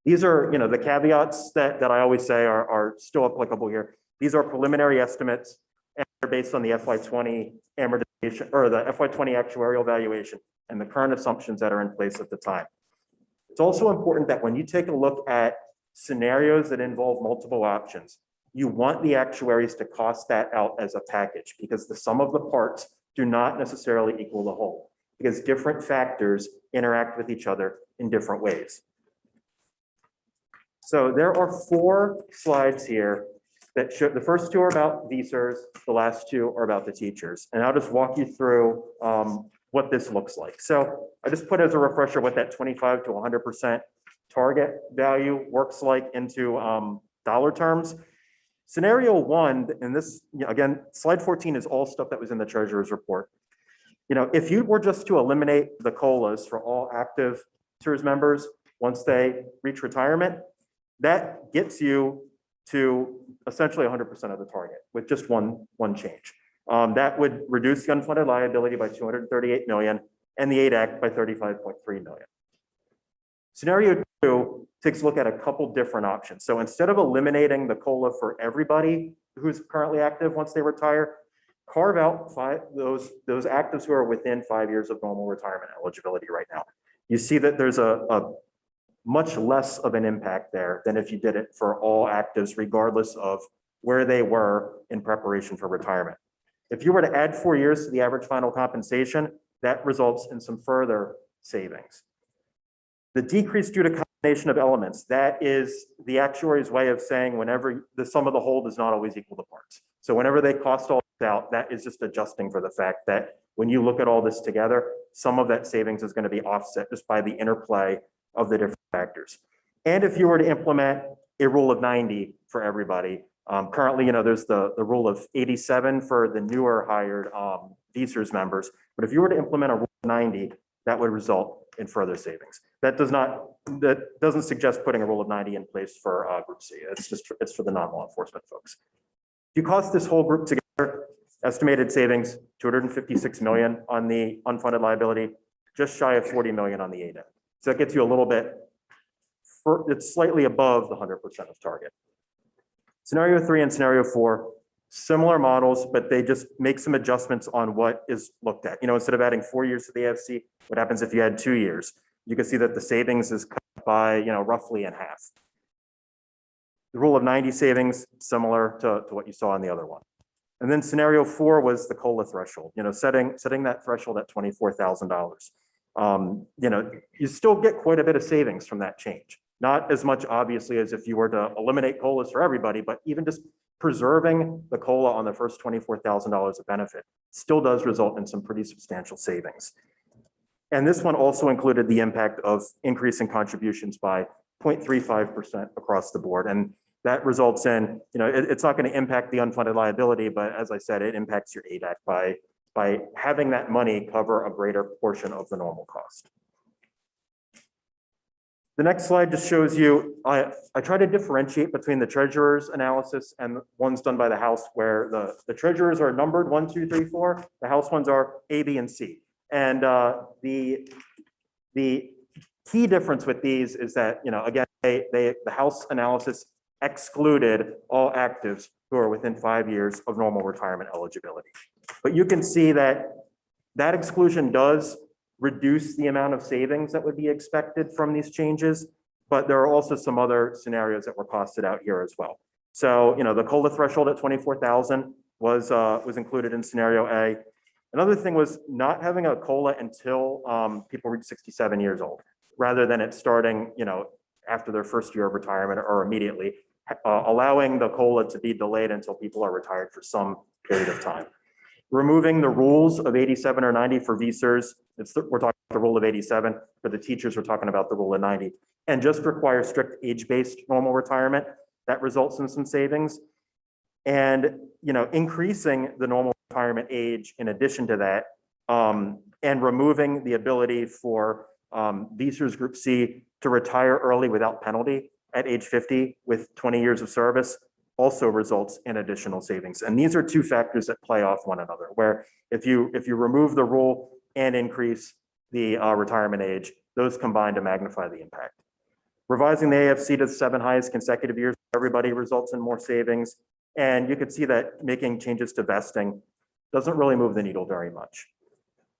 These are, the caveats that I always say are still applicable here. These are preliminary estimates and they're based on the FY20 amortization or the FY20 actuarial valuation and the current assumptions that are in place at the time. It's also important that when you take a look at scenarios that involve multiple options, you want the actuaries to cost that out as a package because the sum of the parts do not necessarily equal the whole because different factors interact with each other in different ways. So there are 4 slides here that show, the first 2 are about VSERS, the last 2 are about the teachers. And I'll just walk you through what this looks like. So I just put as a refresher what that 25 to 100% target value works like into dollar terms. Scenario 1, and this, again, slide 14 is all stuff that was in the treasurer's report. If you were just to eliminate the COLAs for all active service members once they reach retirement, that gets you to essentially 100% of the target with just one change. That would reduce the unfunded liability by $238 million and the AID Act by $35.3 million. Scenario 2 takes a look at a couple different options. So instead of eliminating the COLA for everybody who's currently active once they retire, carve out those actives who are within 5 years of normal retirement eligibility right now. You see that there's a much less of an impact there than if you did it for all actives, regardless of where they were in preparation for retirement. If you were to add 4 years to the average final compensation, that results in some further savings. The decrease due to combination of elements, that is the actuary's way of saying whenever the sum of the whole does not always equal the parts. So whenever they cost all this out, that is just adjusting for the fact that when you look at all this together, some of that savings is going to be offset just by the interplay of the different factors. And if you were to implement a rule of 90 for everybody, currently, there's the rule of 87 for the newer hired VSERS members. But if you were to implement a rule of 90, that would result in further savings. That doesn't suggest putting a rule of 90 in place for Group C. It's for the non-law enforcement folks. If you cost this whole group together, estimated savings, $256 million on the unfunded liability, just shy of $40 million on the AID Act. So that gets you a little bit, it's slightly above the 100% of target. Scenario 3 and scenario 4, similar models, but they just make some adjustments on what is looked at. Instead of adding 4 years to the AFC, what happens if you add 2 years? You can see that the savings is cut by, roughly in half. The rule of 90 savings, similar to what you saw on the other one. And then scenario 4 was the COLA threshold, setting that threshold at $24,000. You still get quite a bit of savings from that change. Not as much, obviously, as if you were to eliminate COLAs for everybody, but even just preserving the COLA on the first $24,000 of benefit still does result in some pretty substantial savings. And this one also included the impact of increasing contributions by 0.35% across the board. And that results in, it's not going to impact the unfunded liability, but as I said, it impacts your AID Act by having that money cover a greater portion of the normal cost. The next slide just shows you, I try to differentiate between the treasurer's analysis and ones done by the House, where the treasurers are numbered 1, 2, 3, 4. The House ones are A, B, and C. And the key difference with these is that, again, the House analysis excluded all actives who are within 5 years of normal retirement eligibility. But you can see that exclusion does reduce the amount of savings that would be expected from these changes, but there are also some other scenarios that were costed out here as well. So, the COLA threshold at 24,000 was included in scenario A. Another thing was not having a COLA until people reach 67 years old, rather than it starting, after their first year of retirement or immediately. allowing the COLA to be delayed until people are retired for some period of time. Removing the rules of 87 or 90 for VSERS, we're talking about the rule of 87. For the teachers, we're talking about the rule of 90. And just require strict age-based normal retirement. That results in some savings. And, increasing the normal retirement age in addition to that, and removing the ability for VSERS Group C to retire early without penalty at age 50 with 20 years of service also results in additional savings. And these are two factors that play off one another, where if you remove the rule and increase the retirement age, those combine to magnify the impact. Revising the AFC to the 7 highest consecutive years, for everybody results in more savings. And you could see that making changes to vesting doesn't really move the needle very much.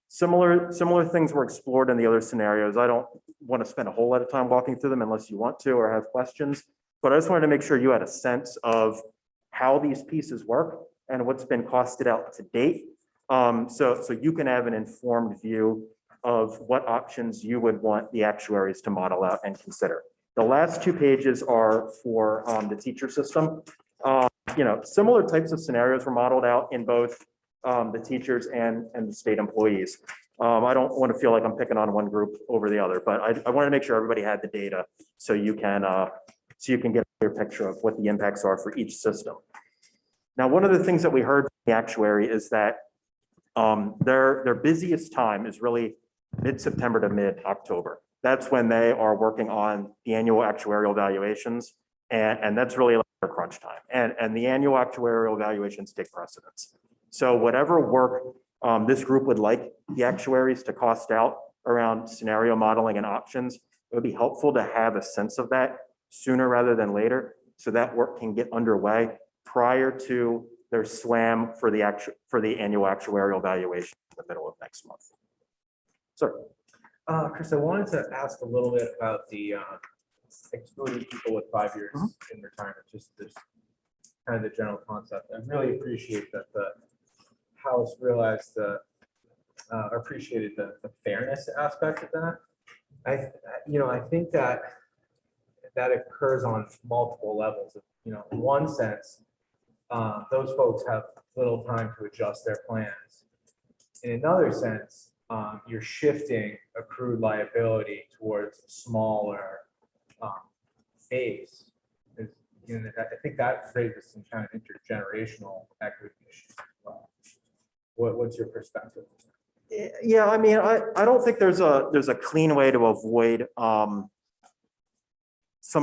Similar things were explored in the other scenarios. I don't want to spend a whole lot of time walking through them unless you want to or have questions, but I just wanted to make sure you had a sense of how these pieces work and what's been costed out to date. So you can have an informed view of what options you would want the actuaries to model out and consider. The last 2 pages are for the teacher system. Similar types of scenarios were modeled out in both the teachers and the state employees. I don't want to feel like I'm picking on one group over the other, but I want to make sure everybody had the data so you can get a clear picture of what the impacts are for each system. Now, one of the things that we heard from the actuary is that their busiest time is really mid-September to mid-October. That's when they are working on the annual actuarial valuations, and that's really like their crunch time. And the annual actuarial valuations take precedence. So whatever work this group would like the actuaries to cost out around scenario modeling and options, it would be helpful to have a sense of that sooner rather than later, so that work can get underway prior to their SWAM for the annual actuarial valuation in the middle of next month. Sir. Chris, I wanted to ask a little bit about the excluding people with 5 years in retirement, just this kind of the general concept. I really appreciate that the House realized appreciated the fairness aspect of that. I think that occurs on multiple levels. In one sense, those folks have little time to adjust their plans. In another sense, you're shifting accrued liability towards a smaller base. I think that raises some kind of intergenerational equity issues as well. What's your perspective? Yeah, I mean, I don't think there's a clean way to avoid some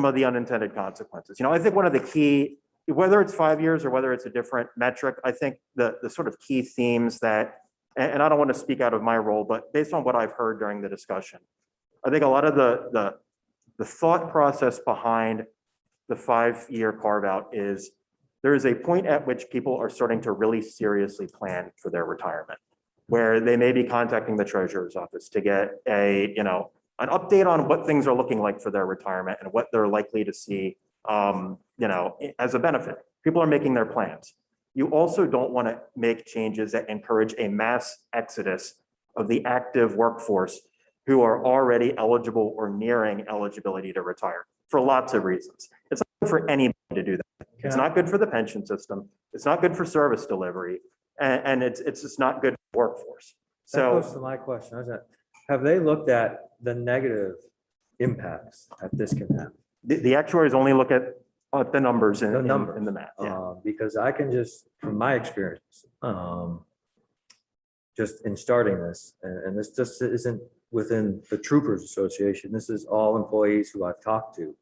of the unintended consequences. I think one of the key, whether it's 5 years or whether it's a different metric, I think the sort of key themes that, and I don't want to speak out of my role, but based on what I've heard during the discussion, I think a lot of the thought process behind the 5-year carve out is there is a point at which people are starting to really seriously plan for their retirement, where they may be contacting the treasurer's office to get an update on what things are looking like for their retirement and what they're likely to see, as a benefit. People are making their plans. You also don't want to make changes that encourage a mass exodus of the active workforce who are already eligible or nearing eligibility to retire for lots of reasons. It's not good for anybody to do that. It's not good for the pension system. It's not good for service delivery. And it's just not good for the workforce. That goes to my question. Have they looked at the negative impacts that this can have? The actuaries only look at the numbers in The numbers. in the math. Yeah. Because I can just, from my experience, just in starting this, and this just isn't within the Troopers Association, this is all employees who I've talked to.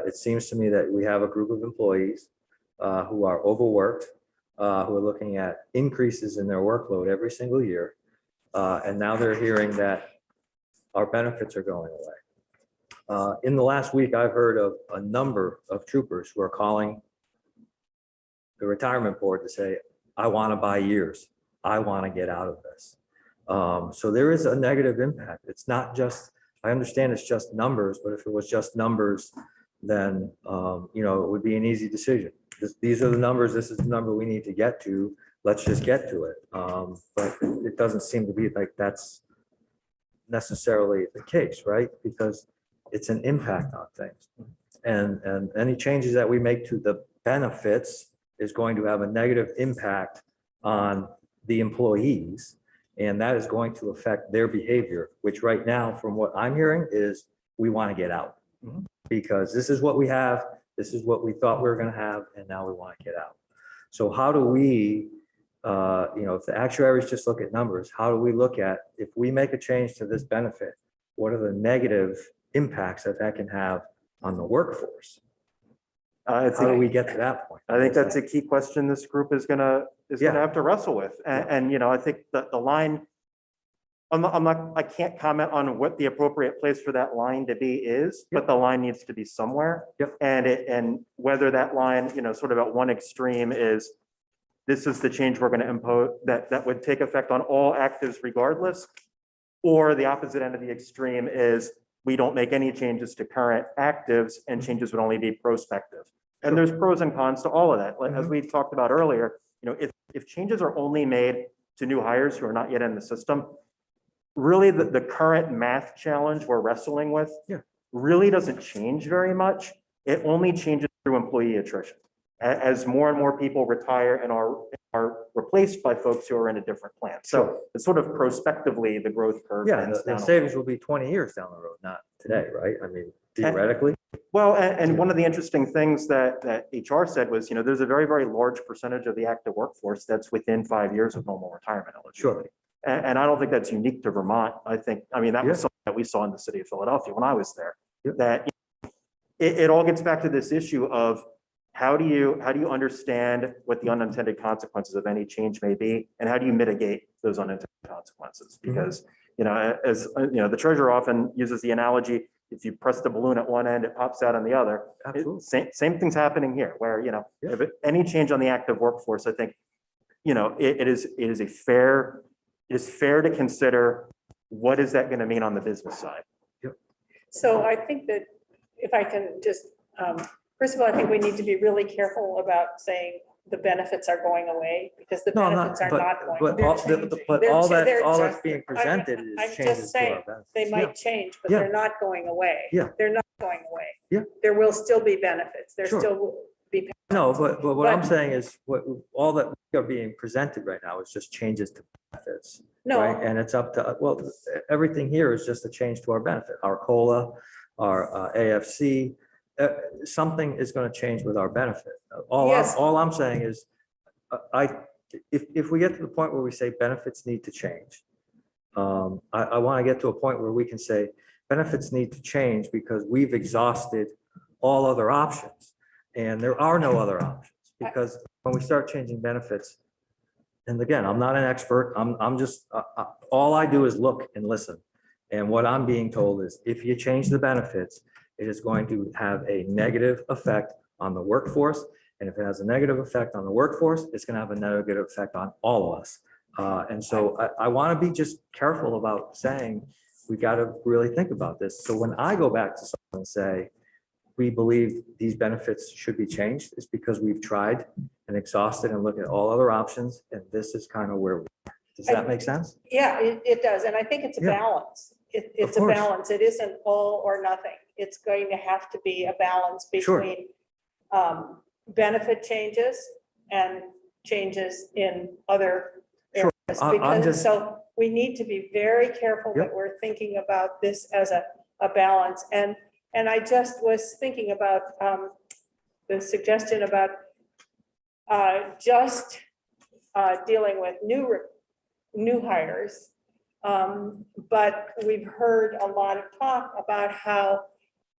It seems to me that we have a group of employees who are overworked, who are looking at increases in their workload every single year. And now they're hearing that our benefits are going away. In the last week, I've heard of a number of troopers who are calling the retirement board to say, I want to buy years. I want to get out of this. So there is a negative impact. It's not just, I understand it's just numbers, but if it was just numbers, then, it would be an easy decision. These are the numbers. This is the number we need to get to. Let's just get to it. But it doesn't seem to be like that's necessarily the case, right? Because it's an impact on things. And any changes that we make to the benefits is going to have a negative impact on the employees. And that is going to affect their behavior, which right now, from what I'm hearing, is we want to get out. Mhm. Because this is what we have, this is what we thought we were going to have, and now we want to get out. So how do we, if the actuaries just look at numbers, how do we look at, if we make a change to this benefit, what are the negative impacts that that can have on the workforce? I How do we think, get to that point? I think that's a key question this group is gonna Yeah. have to wrestle with. And, I think that the line, I can't comment on what the appropriate place for that line to be is, but the line needs to be somewhere. Yep. And whether that line, sort of at one extreme is, this is the change we're gonna impose, that would take effect on all actives regardless. Or the opposite end of the extreme is, we don't make any changes to current actives and changes would only be prospective. And there's pros and cons to all of that. Like, as we talked about earlier, if changes are only made to new hires who are not yet in the system, really the current math challenge we're wrestling with really doesn't change very much. It only changes through employee attrition. As more and more people retire and are replaced by folks who are in a different plan. So it's sort of prospectively, the growth curve. Yeah, bends the down a savings will be 20 years down the road, not today, right? I mean, theoretically. Well, and one of the interesting things that HR said was, there's a very, very large percentage of the active workforce that's within 5 years of normal retirement eligibility. And I don't think that's unique to Vermont. I mean, that was something that we saw in the city of Philadelphia when I was there. That it all gets back to this issue of how do you understand what the unintended consequences of any change may be, and how do you mitigate those unintended consequences? Because, as the treasurer often uses the analogy, if you press the balloon at one end, it pops out on the other. Absolutely. Same thing's happening here, where, if any change on the active workforce, I think, it is fair to consider, what is that going to mean on the business side? So I think that if I can just, first of all, I think we need to be really careful about saying the benefits are going away, because the No, I'm benefits not, are not going. but They're all, changing. but They're all cha- that, they're all just- that's being I'm presented is just changes to saying, our benefits. They Yeah. might change, but Yeah. they're not going away. Yeah. They're not going away. Yeah. There will still be benefits. There Sure. still will be. No, but what I'm But- saying is, all that we are being presented right now is just changes to benefits. Right, No, and it's up to, well, everything here is just a change to our benefit, our COLA, our AFC. Something is going to change with our benefit. Yes. All I'm saying is, if we get to the point where we say benefits need to change, I want to get to a point where we can say benefits need to change because we've exhausted all other options. And there are no other options, because when we start changing benefits, and again, I'm not an expert, I'm just, all I do is look and listen. And what I'm being told is, if you change the benefits, it is going to have a negative effect on the workforce. And if it has a negative effect on the workforce, it's going to have a negative effect on all of us. And so I want to be just careful about saying, we got to really think about this. So when I go back to someone and say, we believe these benefits should be changed, it's because we've tried and exhausted and looked at all other options, and this is kind of where we are. Does that make sense? yeah, it does. And I think it's a Yeah. balance. It's a course. balance. It isn't all or nothing. It's going to have to be a balance Sure. between benefit changes and changes in other Sure. areas. I'm Because, just- so we need to be very careful that Yep. we're thinking about this as a balance. And I just was thinking about the suggestion about just dealing with new hires. But we've heard a lot of talk about how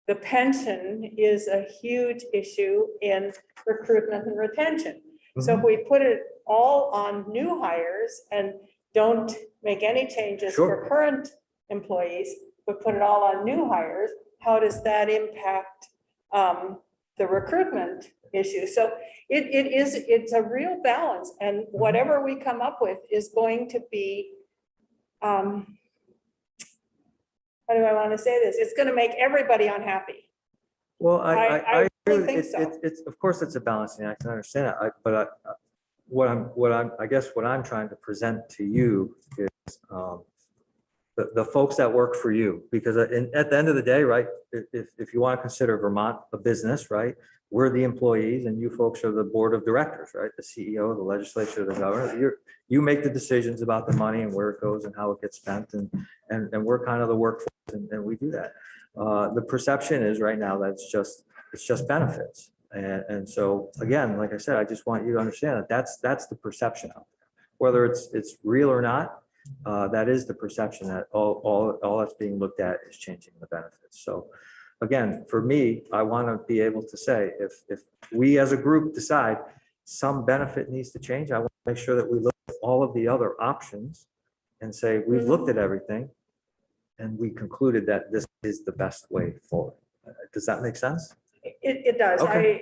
the pension is a huge issue in recruitment and retention. So if we put it all on new hires and don't make any changes for Sure. current employees, but put it all on new hires, how does that impact the recruitment issue? So it's a real balance, and whatever we come up with is going to be, how do I want to say this? It's going to make everybody unhappy. Well, I I really agree. think so. It's, of course, it's a balancing act, and I understand that, but I guess what I'm trying to present to you is, the folks that work for you, because at the end of the day, right, if you want to consider Vermont a business, right, we're the employees and you folks are the board of directors, right? The CEO, the legislature, the governor, you make the decisions about the money and where it goes and how it gets spent and we're kind of the workforce and we do that. The perception is right now that it's just benefits. And so again, like I said, I just want you to understand that that's the perception out there. Whether it's real or not, that is the perception that all that's being looked at is changing the benefits. So again, for me, I want to be able to say, if we as a group decide some benefit needs to change, I want to make sure that we look at all of the other options and say, we've looked at everything and we concluded that this is the best way forward. Does that make sense? It does. Okay.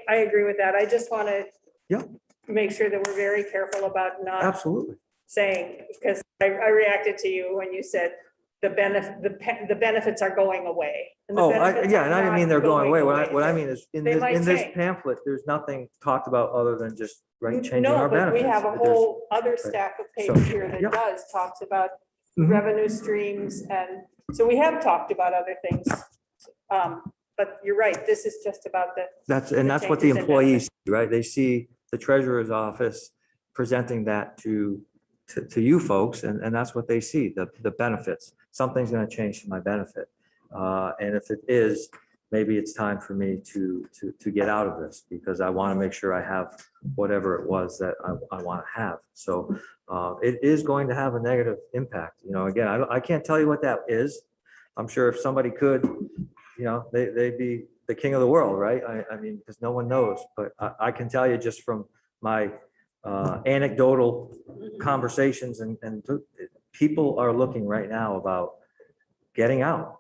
I agree with that. I just want to Yeah. make sure that we're very careful about not Absolutely. saying, because I reacted to you when you said the benefits are going away. And the Oh, benefits yeah, are and I didn't mean not they're going away. going What I mean is in They this, might in this change. pamphlet, there's nothing talked about other than just, right, changing No, our but benefits. we have a There's- whole other stack of pages here Yep. that does, talks about Mhm. revenue streams. And so we have talked about other things. But you're right, this is just about the, That's the what the changes in employees, see, right? They see the treasurer's office presenting that to you folks, and that's what they see, the benefits. Something's gonna change to my benefit. And if it is, maybe it's time for me to get out of this, because I wanna make sure I have whatever it was that I wanna have. So it is going to have a negative impact. You know, again, I can't tell you what that is. I'm sure if somebody could, you know, they'd be the king of the world, right? I mean, because no one knows, but I can tell you just from my anecdotal conversations and people are looking right now about getting out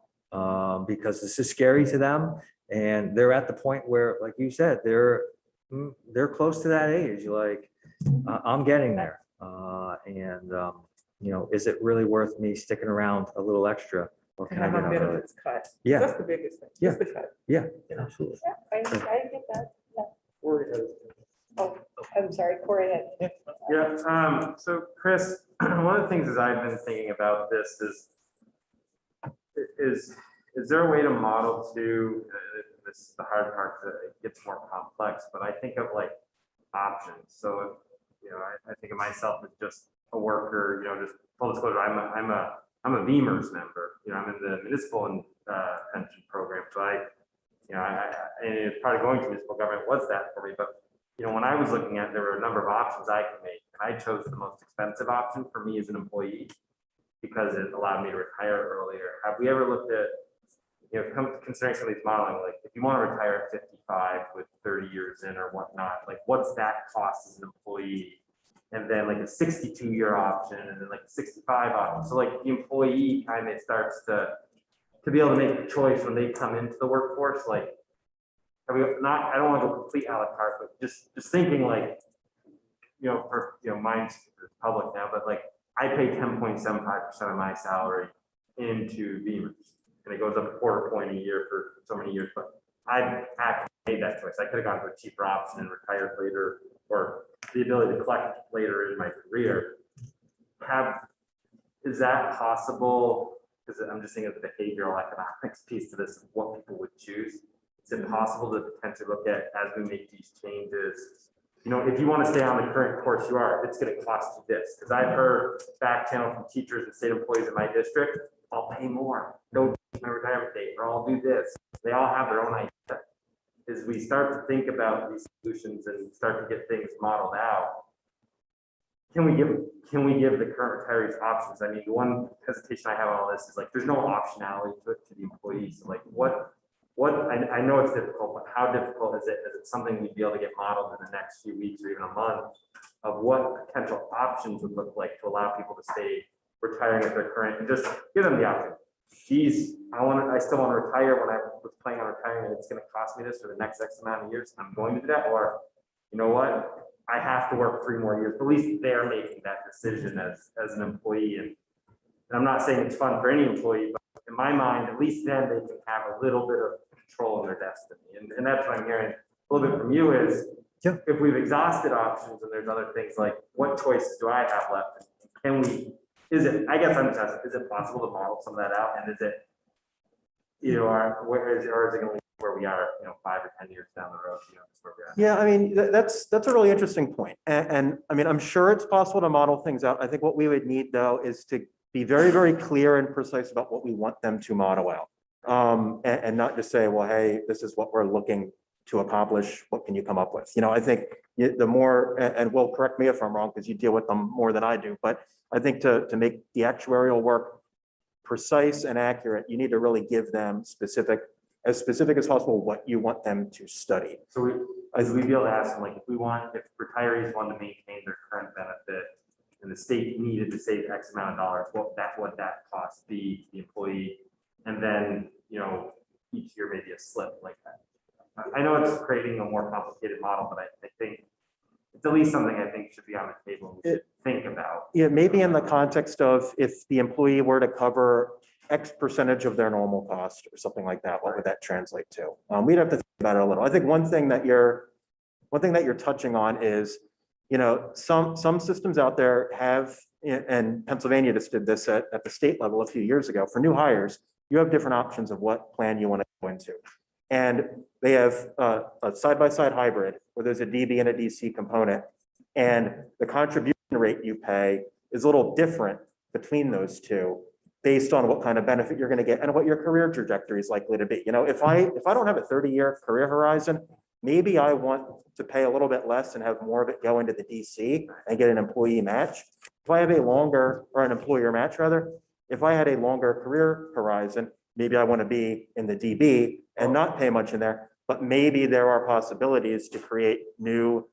because this is scary to them. And they're at the point where, like you said, they're close to that age. Like, I'm getting there. You know, is it really worth me sticking around a little extra? Or can I get out early? cut. Yeah. That's the biggest thing. Yeah. Just the cut. Yeah, absolutely. I get that. Oh, I'm sorry, Corey had. Yeah, so Chris, one of the things is I've been thinking about this is there a way to model to, this is the hard part, that it gets more complex, but I think of like options. So, if, you know, I think of myself as just a worker, you know, just full disclosure, I'm a VEMR's member, you know, I'm in the municipal pension program. So and it's probably going to municipal government was that for me, but you know, when I was looking at, there were a number of options I could make, and I chose the most expensive option for me as an employee because it allowed me to retire earlier. Have we ever looked at, you know, considering some of these modeling, like if you want to retire at 55 with 30 years in or whatnot, like what's that cost as an employee? And then like a 62-year option, and then like a 65 option. So like the employee kind of starts to be able to make the choice when they come into the workforce, like, I don't want to go complete a la carte, but just thinking like, you know, mine's public now, but like I pay 10.75% of my salary into VEMR's, and it goes up a quarter point a year for so many years, but I've actually made that choice. I could have gone to a cheaper option and retired later, or the ability to collect later in my career. Is that possible? Because I'm just thinking of the behavioral economics piece to this, of what people would choose. Is it possible to potentially look at, as we make these changes, you know, if you want to stay on the current course you are, it's going to cost you this? Because I've heard back channel from teachers and state employees in my district, I'll pay more, no my retirement date, or I'll do this. They all have their own idea. As we start to think about these solutions and start to get things modeled out, can we give the current retirees options? I mean, the one hesitation I have on all this is like, there's no optionality to it to the employees. So like I know it's difficult, but how difficult is it? Is it something we'd be able to get modeled in the next few weeks or even a month of what potential options would look like to allow people to stay retiring at their current, and just give them the option. Geez, I still want to retire when I was planning on retiring, and it's going to cost me this for the next X amount of years. I'm going to do that, or you know what? I have to work 3 more years. But at least they're making that decision as an employee. And I'm not saying it's fun for any employee, but in my mind, at least then they can have a little bit of control in their destiny. And that's what I'm hearing a little bit from you is, if we've exhausted options and there's other things, like what choices do I have left? And is it, I guess I'm just asking, is it possible to model some of that out, and is it, you know, where is it, or is it gonna be where we are, you know, 5 or 10 years down the road, you know, just where we're at? Yeah, I mean, that's a really interesting point. And I mean, I'm sure it's possible to model things out. I think what we would need though is to be very, very clear and precise about what we want them to model out. And not just say, well, hey, this is what we're looking to accomplish. What can you come up with? You know, I think the more, and Will, correct me if I'm wrong, because you deal with them more than I do, but I think to make the actuarial work precise and accurate, you need to really give them as specific as possible, what you want them to study. So we'd be able to ask them, like, if retirees want to maintain their current benefit and the state needed to save X amount of dollars, what that cost the employee? And then, you know, each year maybe a slip like that. I know it's creating a more complicated model, but I think it's at least something I think should be on the table. We should think about. Yeah, maybe in the context of if the employee were to cover X percentage of their normal cost or something like that, what would that translate to? We'd have to think about it a little. I think one thing that you're touching on is, you know, some systems out there have, and Pennsylvania just did this at the state level a few years ago, for new hires, you have different options of what plan you want to go into. And they have a side-by-side hybrid where there's a DB and a DC component. And the contribution rate you pay is a little different between those two based on what kind of benefit you're going to get and what your career trajectory is likely to be. You know, if I don't have a 30-year career horizon, maybe I want to pay a little bit less and have more of it go into the DC and get an employee match. If I have a longer, or an employer match rather, if I had a longer career horizon, maybe I want to be in the DB and not pay much in there, but maybe there are possibilities to create new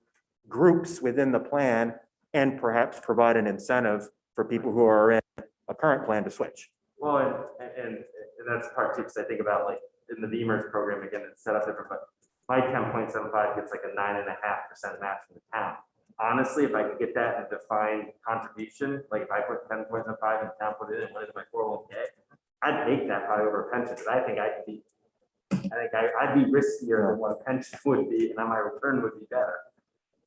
groups within the plan and perhaps provide an incentive for people who are in a current plan to switch. Well, and that's part too, because I think about like in the VEMRS program, again, it's set up different, but my 10.75 gets like a 9.5% match from the town. Honestly, if I could get that in a defined contribution, like if I put 10.75 and the town put it in, what is my 401k, I'd take that probably over a pension, because I think I'd be riskier than what a pension would be, and then my return would be better.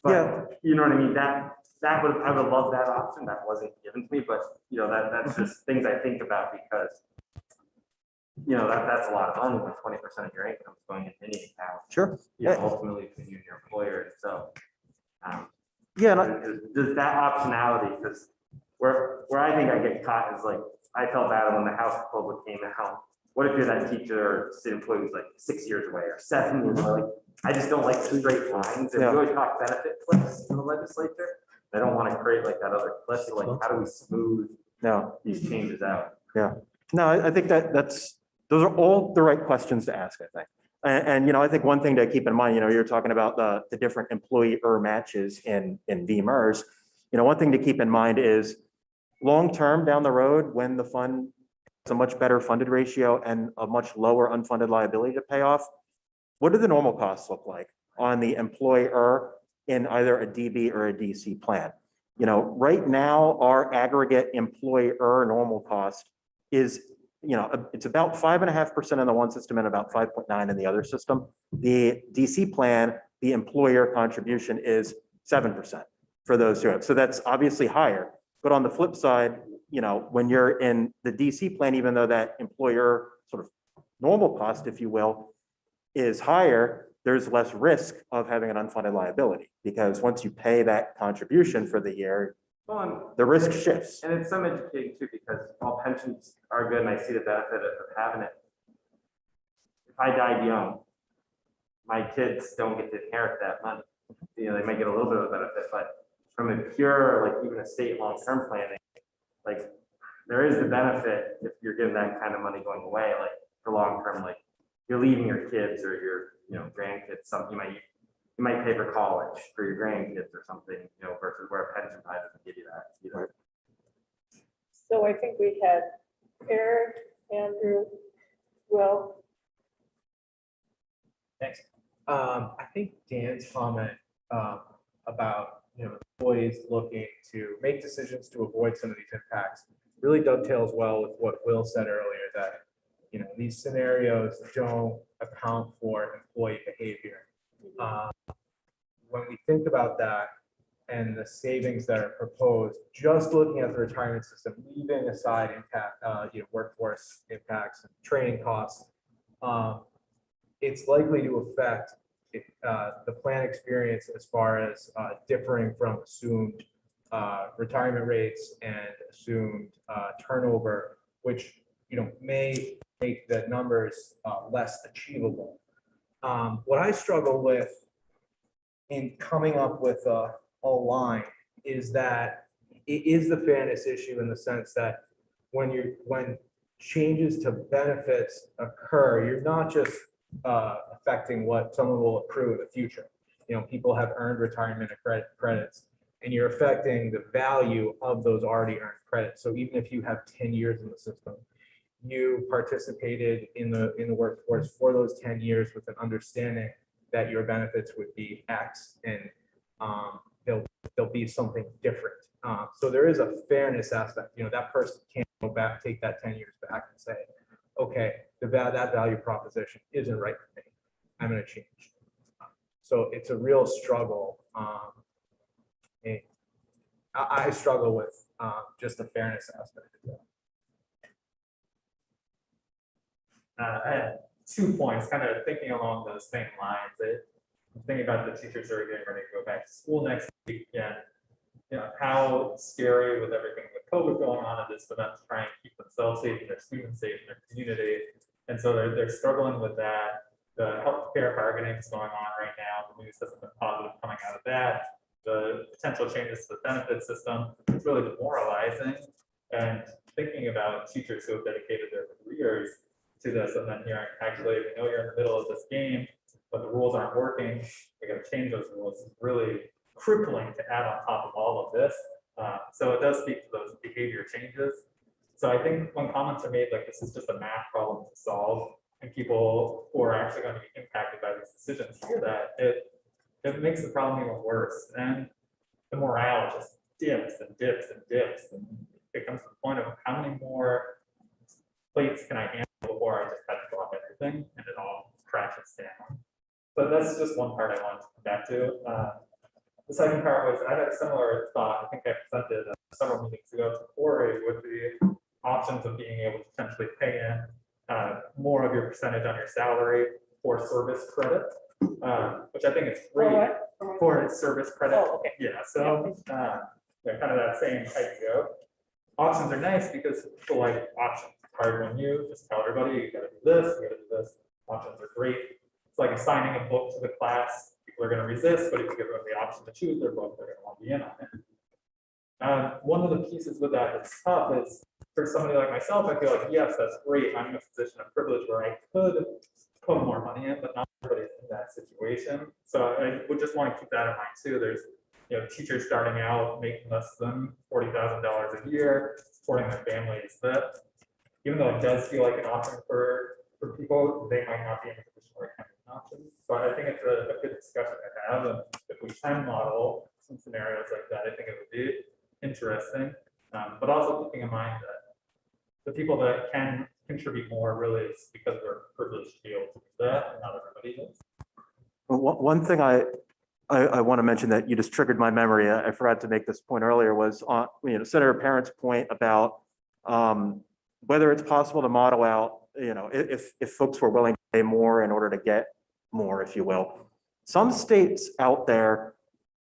But Yeah. you know what I mean? I would love that option. That wasn't given to me, but you know, that's just things I think about, because you know, that's a lot of money when 20% of your income is going in any account. Sure. You know, ultimately between you and your employer. And so Yeah. And does that optionality, because where I think I get caught is like, I felt bad when the House proposal came out. What if you're that teacher or state employee who's like 6 years away or 7 years away? I just don't like the straight lines. And we always talk benefit cliffs in the legislature. I don't want to create like that other cliff. So like, how do we smooth these changes out? Yeah. No, I think those are all the right questions to ask, I think. And you know, I think one thing to keep in mind, you know, you're talking about the different employer matches in VEMRS. You know, one thing to keep in mind is long-term down the road, when the fund has a much better funded ratio and a much lower unfunded liability to pay off, what do the normal costs look like on the employer in either a DB or a DC plan? You know, right now, our aggregate employer normal cost is, you know, it's about 5.5% in the one system and about 5.9 in the other system. The DC plan, the employer contribution is 7% for those who have. So that's obviously higher. But on the flip side, you know, when you're in the DC plan, even though that employer sort of normal cost, if you will, is higher, there's less risk of having an unfunded liability, because once you pay that contribution for the year, the risk shifts. And it's some educating too, because while pensions are good and I see the benefit of having it, if I died young, my kids don't get to inherit that money. You know, they might get a little bit of a benefit, but from a pure, like even a state long-term planning, like there is the benefit if you're getting that kind of money going away, like for long-term, like you're leaving your kids or your, you know, grandkids, something you might pay for college for your grandkids or something, you know, versus where a pension plan doesn't give you that either. So I think we had Eric, Andrew, Will. Thanks. I think Dan's comment about, you know, employees looking to make decisions to avoid some of these impacts really dovetails well with what Will said earlier, that, you know, these scenarios don't account for employee behavior. When we think about that, and the savings that are proposed, just looking at the retirement system, leaving aside impact, workforce impacts and training costs, it's likely to affect the plan experience as far as differing from assumed retirement rates and assumed turnover, which may make the numbers less achievable. What I struggle with in coming up with a line is that it is the fairness issue in the sense that when changes to benefits occur, you're not just affecting what someone will accrue in the future. People have earned retirement credits, and you're affecting the value of those already earned credits. So even if you have 10 years in the system, you participated in the workforce for those 10 years with an understanding that your benefits would be X, and there'll be something different. So there is a fairness aspect. That person can't go back, take that 10 years back and say, okay, that value proposition isn't right for me. I'm going to change. So it's a real struggle. And I struggle with just the fairness aspect of that. I had 2 points, kind of thinking along those same lines. I'm thinking about the teachers who are getting ready to go back to school next week, and how scary with everything with COVID going on it is for them to try and keep themselves safe and their students safe in their community. And so they're struggling with that. The healthcare bargaining is going on right now. The news hasn't been positive coming out of that. The potential changes to the benefit system, it's really demoralizing. And thinking about teachers who have dedicated their careers to this, and then hearing, actually, we know you're in the middle of this game, but the rules aren't working, we got to change those rules. It's really crippling to add on top of all of this. So it does speak to those behavior changes. So I think when comments are made like this is just a math problem to solve, and people who are actually going to be impacted by these decisions hear that, it makes the problem even worse. And the morale just dips and dips and dips. And it comes to the point of how many more plates can I handle before I just have to drop everything and it all crashes down. But that's just one part I wanted to come back to. The second part was I had a similar thought. I think I presented several meetings ago to Corey with the options of being able to potentially pay in more of your percentage on your salary for service credit, which I think is great for service credit. Oh, okay. Yeah, so they're kind of that same idea. Options are nice because people like options. Hard when you just tell everybody you gotta do this, you gotta do this. Options are great. It's like assigning a book to the class. People are going to resist, but if you give them the option to choose their book, they're going to want to be in on it. One of the pieces with that that's tough is for somebody like myself, I feel like, yes, that's great. I'm in a position of privilege where I could put more money in, but not everybody's in that situation. So I would just want to keep that in mind too. There's teachers starting out making less than $40,000 a year, supporting their families. That even though it does feel like an option for people, they might not be in a position where it can be an option. But I think it's a good discussion to have. And if we can model some scenarios like that, I think it would be interesting. But also keeping in mind that the people that can contribute more really is because they're privileged to be able to do that, and not everybody is. One thing I want to mention that you just triggered my memory. I forgot to make this point earlier was on, Senator Parent's point about whether it's possible to model out, if folks were willing to pay more in order to get more, if you will. Some states out there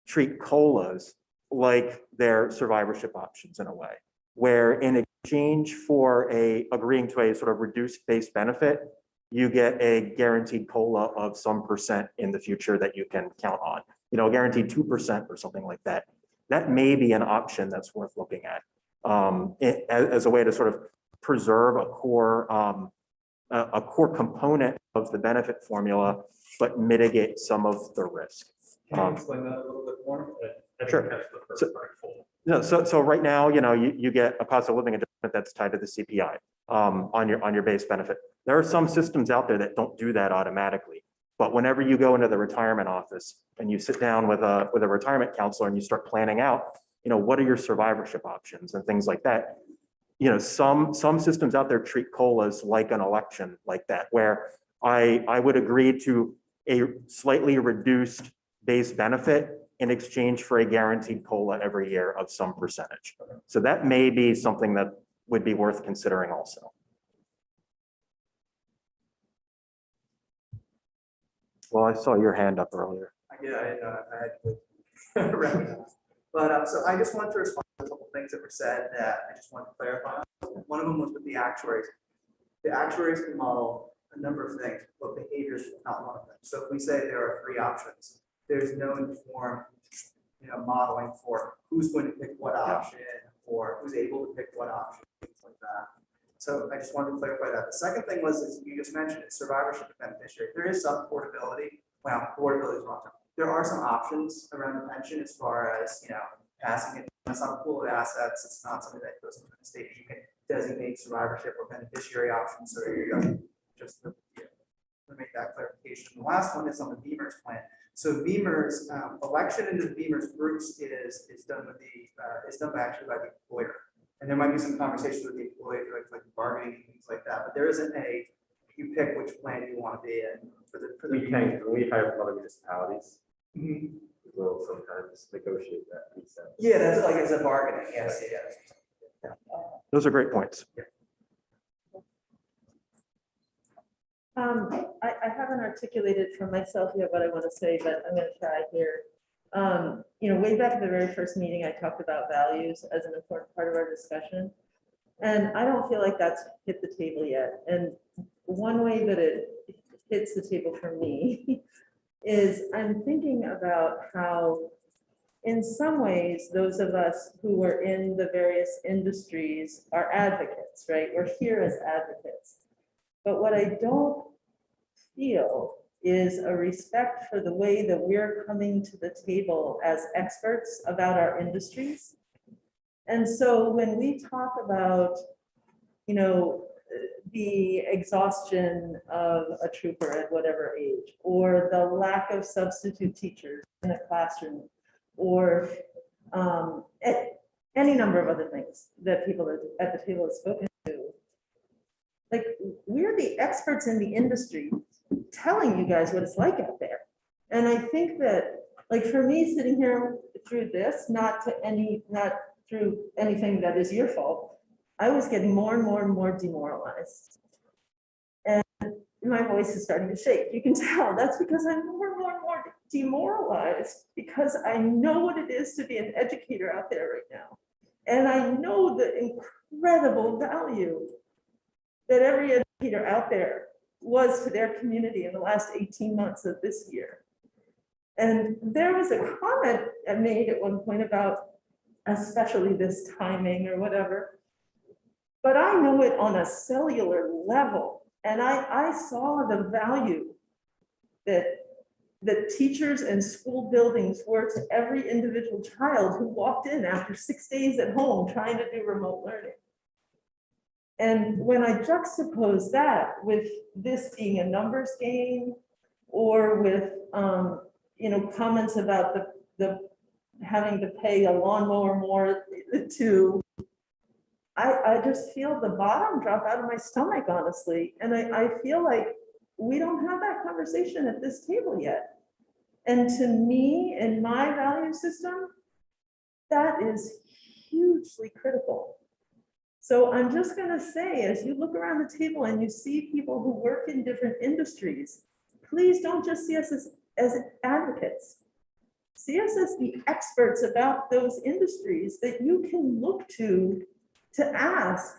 treat COLAs like their survivorship options in a way, where in exchange for agreeing to a sort of reduced base benefit, you get a guaranteed COLA of some percent in the future that you can count on, a guaranteed 2% or something like that. That may be an option that's worth looking at as a way to sort of preserve a core component of the benefit formula, but mitigate some of the risk. Can you explain that a little bit more? I didn't Sure. catch the first part fully. No, so right now, you get a cost of living adjustment that's tied to the CPI on your base benefit. There are some systems out there that don't do that automatically. But whenever you go into the retirement office and you sit down with a retirement counselor and you start planning out, what are your survivorship options and things like that. Some systems out there treat COLAs like an election like that, where I would agree to a slightly reduced base benefit in exchange for a guaranteed COLA every year of some percentage. So that may be something that would be worth considering also. Well, I saw your hand up earlier. Yeah, I had to recognize. But so I just wanted to respond to a couple things that were said that I just wanted to clarify. One of them was with the actuaries. The actuaries can model a number of things, but behavior is not one of them. So if we say there are 3 options, there's no informed, modeling for who's going to pick what option or who's able to pick what option, things like that. So I just wanted to clarify that. The second thing was, as you just mentioned, is survivorship of beneficiary. There is some portability. Well, portability is wrong term. There are some options around the pension as far as, passing it. It's not a pool of assets. It's not something that goes into the state. You can designate survivorship or beneficiary options. So there you go. Just to make that clarification. The last one is on the Beamer's plan. So Beamer's election into the Beamer's groups is done with is done actually by the employer. And there might be some conversations with the employee, like bargaining and things like that. But there isn't you pick which plan you want to be in for the. We can, when we hire from other municipalities, Mhm. we'll sometimes negotiate that piece out. Yeah, that's like as a bargaining. Yes, yeah. Those are great points. I haven't articulated for myself yet what I want to say, but I'm going to try here. Way back at the very first meeting, I talked about values as an important part of our discussion. And I don't feel like that's hit the table yet. And one way that it hits the table for me is I'm thinking about how, in some ways, those of us who are in the various industries are advocates, right? We're here as advocates. But what I don't feel is a respect for the way that we're coming to the table as experts about our industries. And so when we talk about, the exhaustion of a trooper at whatever age, or the lack of substitute teachers in a classroom, or any number of other things that people at the table have spoken to, like, we're the experts in the industry telling you guys what it's like out there. And I think that, like, for me, sitting here through this, not through anything that is your fault, I was getting more and more and more demoralized. And my voice is starting to shake. You can tell that's because I'm more and more and more demoralized, because I know what it is to be an educator out there right now. And I know the incredible value that every educator out there was to their community in the last 18 months of this year. And there was a comment I made at one point about especially this timing or whatever, but I know it on a cellular level. And I saw the value that teachers and school buildings were to every individual child who walked in after 6 days at home trying to do remote learning. And when I juxtapose that with this being a numbers game, or with comments about the having to pay a lawnmower more to, I just feel the bottom drop out of my stomach, honestly. And I feel like we don't have that conversation at this table yet. And to me, in my value system, that is hugely critical. So I'm just going to say, as you look around the table and you see people who work in different industries, please don't just see us as advocates. See us as the experts about those industries that you can look to ask,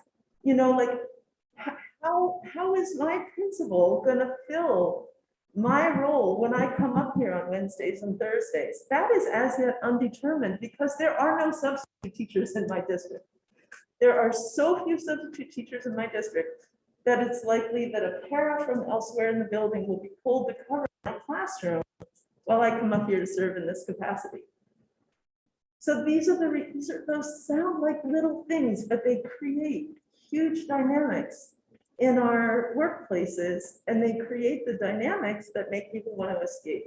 how is my principal going to fill my role when I come up here on Wednesdays and Thursdays? That is as yet undetermined, because there are no substitute teachers in my district. There are so few substitute teachers in my district that it's likely that a para from elsewhere in the building will be pulled to cover my classroom while I come up here to serve in this capacity. So these are those sound like little things, but they create huge dynamics in our workplaces, and they create the dynamics that make people want to escape.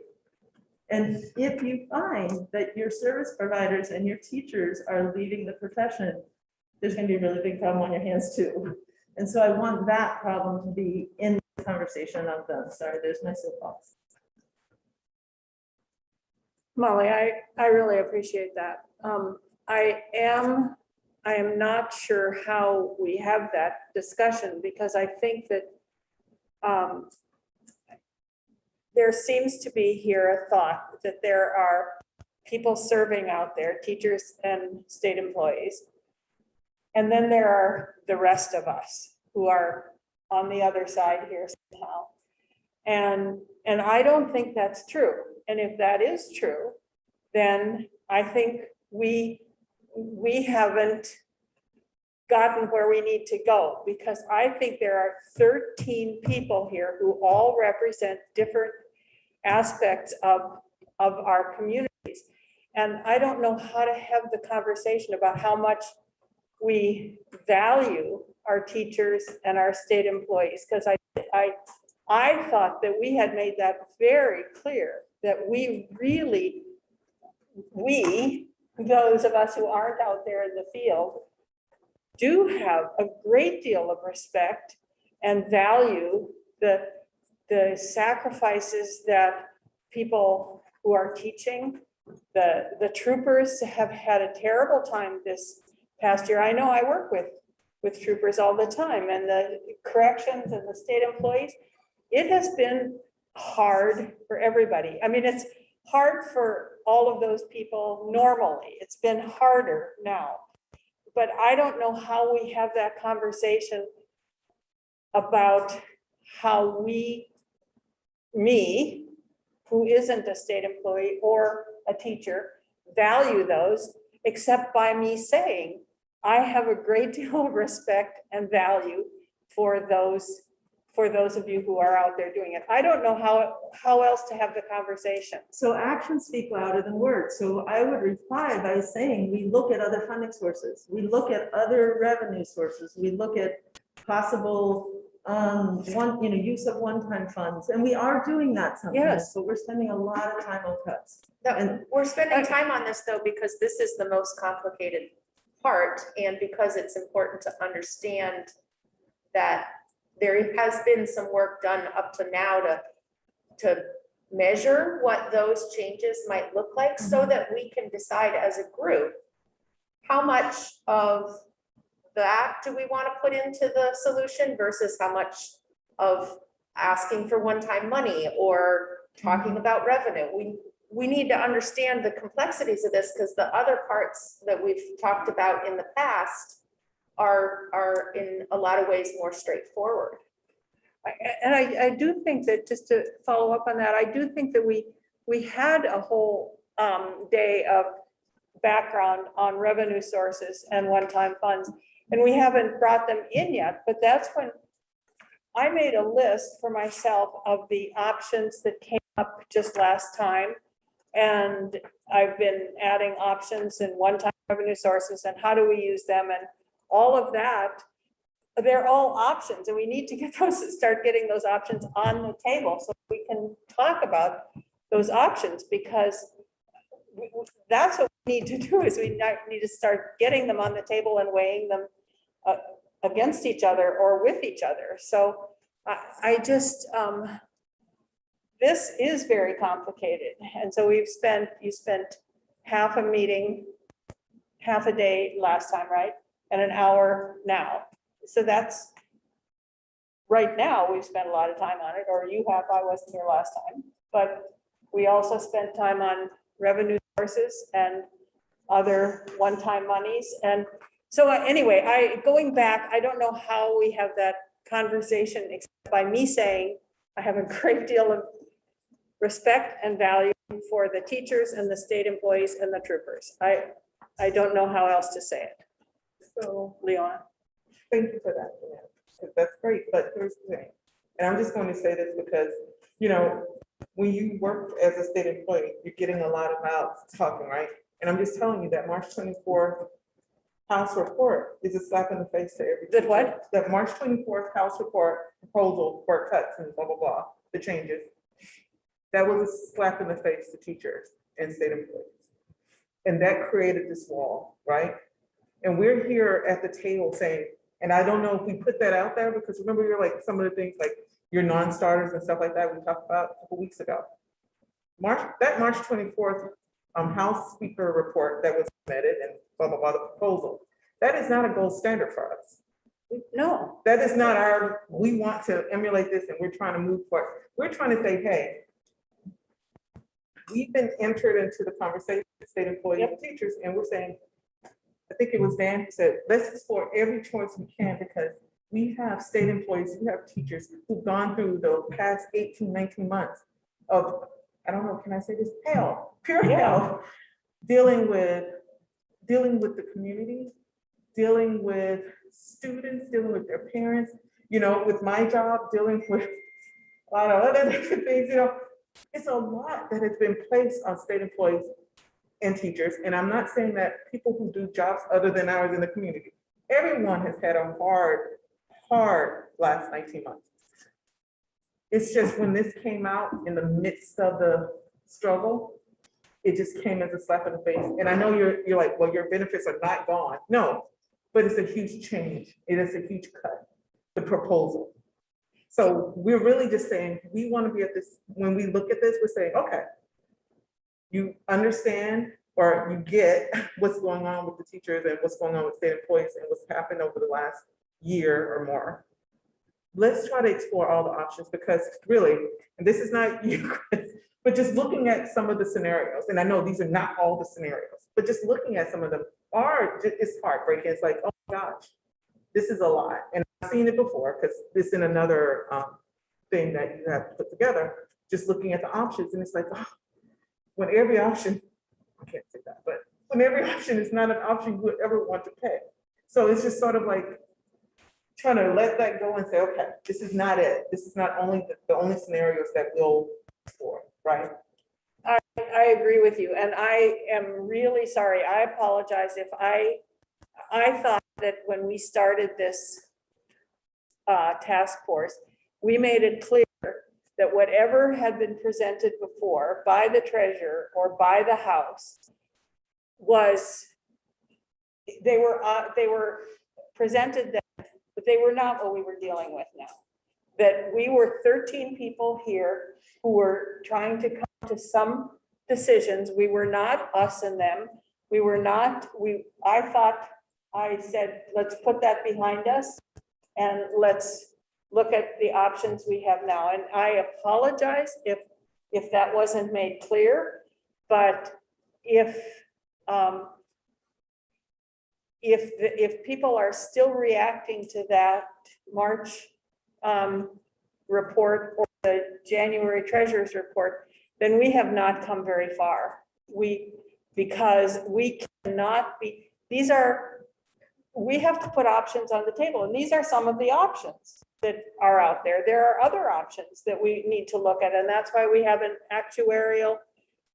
And if you find that your service providers and your teachers are leaving the profession, there's going to be a really big problem on your hands too. And so I want that problem to be in the conversation of them. Sorry, there's my soapbox. Molly, I really appreciate that. I am not sure how we have that discussion because I think that there seems to be here a thought that there are people serving out there, teachers and state employees. And then there are the rest of us who are on the other side here somehow. And I don't think that's true. And if that is true, then I think we haven't gotten where we need to go, because I think there are 13 people here who all represent different aspects of our communities. And I don't know how to have the conversation about how much we value our teachers and our state employees, because I thought that we had made that very clear, that we really, those of us who aren't out there in the field, do have a great deal of respect and value the sacrifices that people who are teaching. The troopers have had a terrible time this past year. I know I work with troopers all the time, and the corrections and the state employees. It has been hard for everybody. I mean, it's hard for all of those people normally. It's been harder now. But I don't know how we have that conversation about how me, who isn't a state employee or a teacher, value those, except by me saying, I have a great deal of respect and value for those of you who are out there doing it. I don't know how else to have the conversation. So actions speak louder than words. So I would reply by saying, we look at other funding sources. We look at other revenue sources. We look at possible use of one-time funds. And we are doing that sometimes. Yes. But we're spending a lot of time on cuts. No, And we're spending time on this though, because this is the most complicated part, and because it's important to understand that there has been some work done up to now to measure what those changes might look like, so that we can decide as a group how much of that do we want to put into the solution versus how much of asking for one-time money or talking about revenue. We need to understand the complexities of this, because the other parts that we've talked about in the past are in a lot of ways more straightforward. And I do think that, just to follow up on that, I do think that we had a whole day of background on revenue sources and one-time funds, and we haven't brought them in yet, but that's when I made a list for myself of the options that came up just last time. And I've been adding options and one-time revenue sources and how do we use them and all of that. They're all options, and we need to get those, start getting those options on the table so we can talk about those options, because that's what we need to do, is we need to start getting them on the table and weighing them against each other or with each other. So I just, this is very complicated. And so you spent half a meeting, half a day last time, right? And an hour now. So that's, right now, we've spent a lot of time on it, or you have, I wasn't here last time. But we also spent time on revenue sources and other one-time monies. And so anyway, going back, I don't know how we have that conversation except by me saying, I have a great deal of respect and value for the teachers and the state employees and the troopers. I don't know how else to say it. So, Leon. Thank you for that, Jeanette, because that's great, but here's the thing, and I'm just going to say this because, when you work as a state employee, you're getting a lot of mouths talking, right? And I'm just telling you that March 24th House report is a slap in the face to every. That what? That March 24th House report proposal for cuts and blah, blah, blah, the changes. That was a slap in the face to teachers and state employees. And that created this wall, right? And we're here at the table saying, and I don't know if we put that out there, because remember, you're like some of the things like your non-starters and stuff like that we talked about a couple weeks ago. March 24th House Speaker report that was submitted and blah, blah, blah, the proposal. That is not a gold standard for us. No, That is not our, we want to emulate this and we're trying to move forward. We're trying to say, hey, we've been entered into the conversation with state employees and teachers, and we're saying, I think it was Dan who said, let's explore every choice we can because we have state employees, we have teachers who've gone through the past 18, 19 months of, I don't know, can I say this, hell, pure hell, dealing with the community, dealing with students, dealing with their parents, you know, with my job, dealing with a lot of other different things, you know. It's a lot that has been placed on state employees and teachers. And I'm not saying that people who do jobs other than ours in the community, everyone has had a hard last 19 months. It's just when this came out in the midst of the struggle, it just came as a slap in the face. And I know you're like, well, your benefits are not gone. No, but it's a huge change. It is a huge cut, the proposal. So we're really just saying, we want to be at this, when we look at this, we're saying, okay, you understand or you get what's going on with the teachers and what's going on with state employees and what's happened over the last year or more. Let's try to explore all the options because really, and this is not you, Chris, but just looking at some of the scenarios, and I know these are not all the scenarios, but just looking at some of them it's heartbreaking. It's like, oh my gosh, this is a lot. And I've seen it before because this is another thing that you have to put together, just looking at the options. And it's like, oh, when every option, I can't say that, but when every option is not an option you would ever want to pay. So it's just sort of like trying to let that go and say, okay, this is not it. This is not only the only scenarios that we'll explore, right? I agree with you. And I am really sorry. I apologize if I thought that when we started this task force, we made it clear that whatever had been presented before by the treasurer or by the House was, they were presented then, but they were not what we were dealing with now. That we were 13 people here who were trying to come to some decisions. We were not us and them. We were not, I said, let's put that behind us and let's look at the options we have now. And I apologize if that wasn't made clear, but if people are still reacting to that March report or the January treasurer's report, then we have not come very far. Because we cannot be, we have to put options on the table, and these are some of the options that are out there. There are other options that we need to look at, and that's why we have an actuarial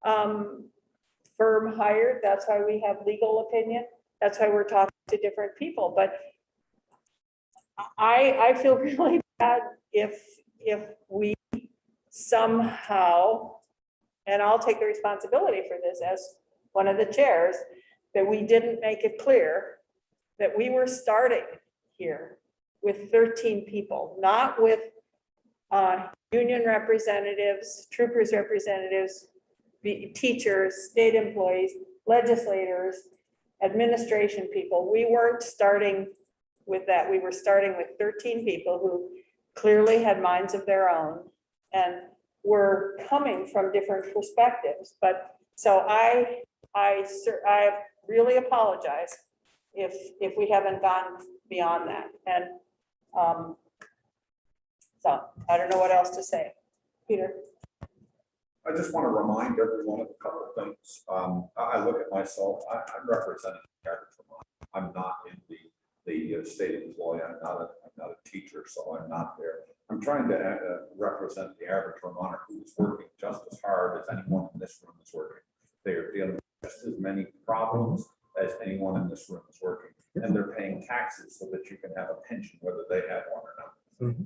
firm hired. That's why we have legal opinion. That's why we're talking to different people. But I feel really bad if we somehow, and I'll take the responsibility for this as one of the chairs, that we didn't make it clear that we were starting here with 13 people, not with union representatives, troopers representatives, teachers, state employees, legislators, administration people. We weren't starting with that. We were starting with 13 people who clearly had minds of their own and were coming from different perspectives. But so I really apologize if we haven't gone beyond that. And so I don't know what else to say. Peter. I just want to remind everyone of a couple of things. I look at myself, I'm representing the average Vermont. I'm not in the state employee. I'm not a teacher, so I'm not there. I'm trying to represent the average Vermonter who is working just as hard as anyone in this room is working. They are dealing with just as many problems as anyone in this room is working, and they're paying taxes so that you can have a pension, whether they have one or not. Mm-hmm.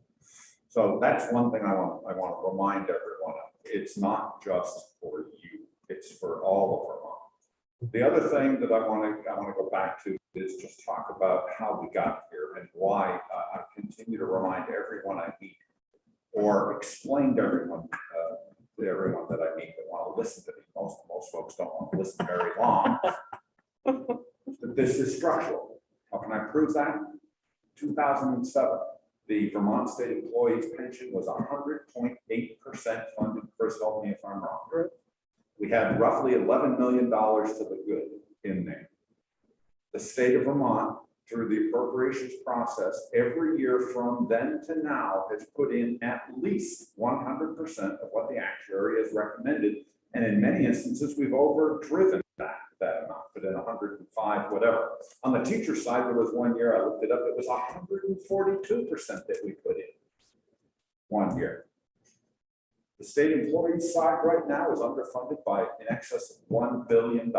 So that's one thing I want to remind everyone of. It's not just for you, it's for all of Vermont. The other thing that I want to go back to is just talk about how we got here and why I continue to remind everyone I meet or explain to everyone to everyone that I meet that want to listen to me. Most folks don't want to listen very long. That this is structural. How can I prove that? 2007, the Vermont State Employees Pension was 100.8% funded. Chris, help me if I'm wrong. We had roughly $11 million to the good in there. The state of Vermont, through the appropriations process, every year from then to now has put in at least 100% of what the actuary has recommended. And in many instances, we've overdriven that amount, but in 105, whatever. On the teacher side, there was one year, I looked it up, it was 142% that we put in 1 year. The state employee side right now is underfunded by in excess of $1 billion.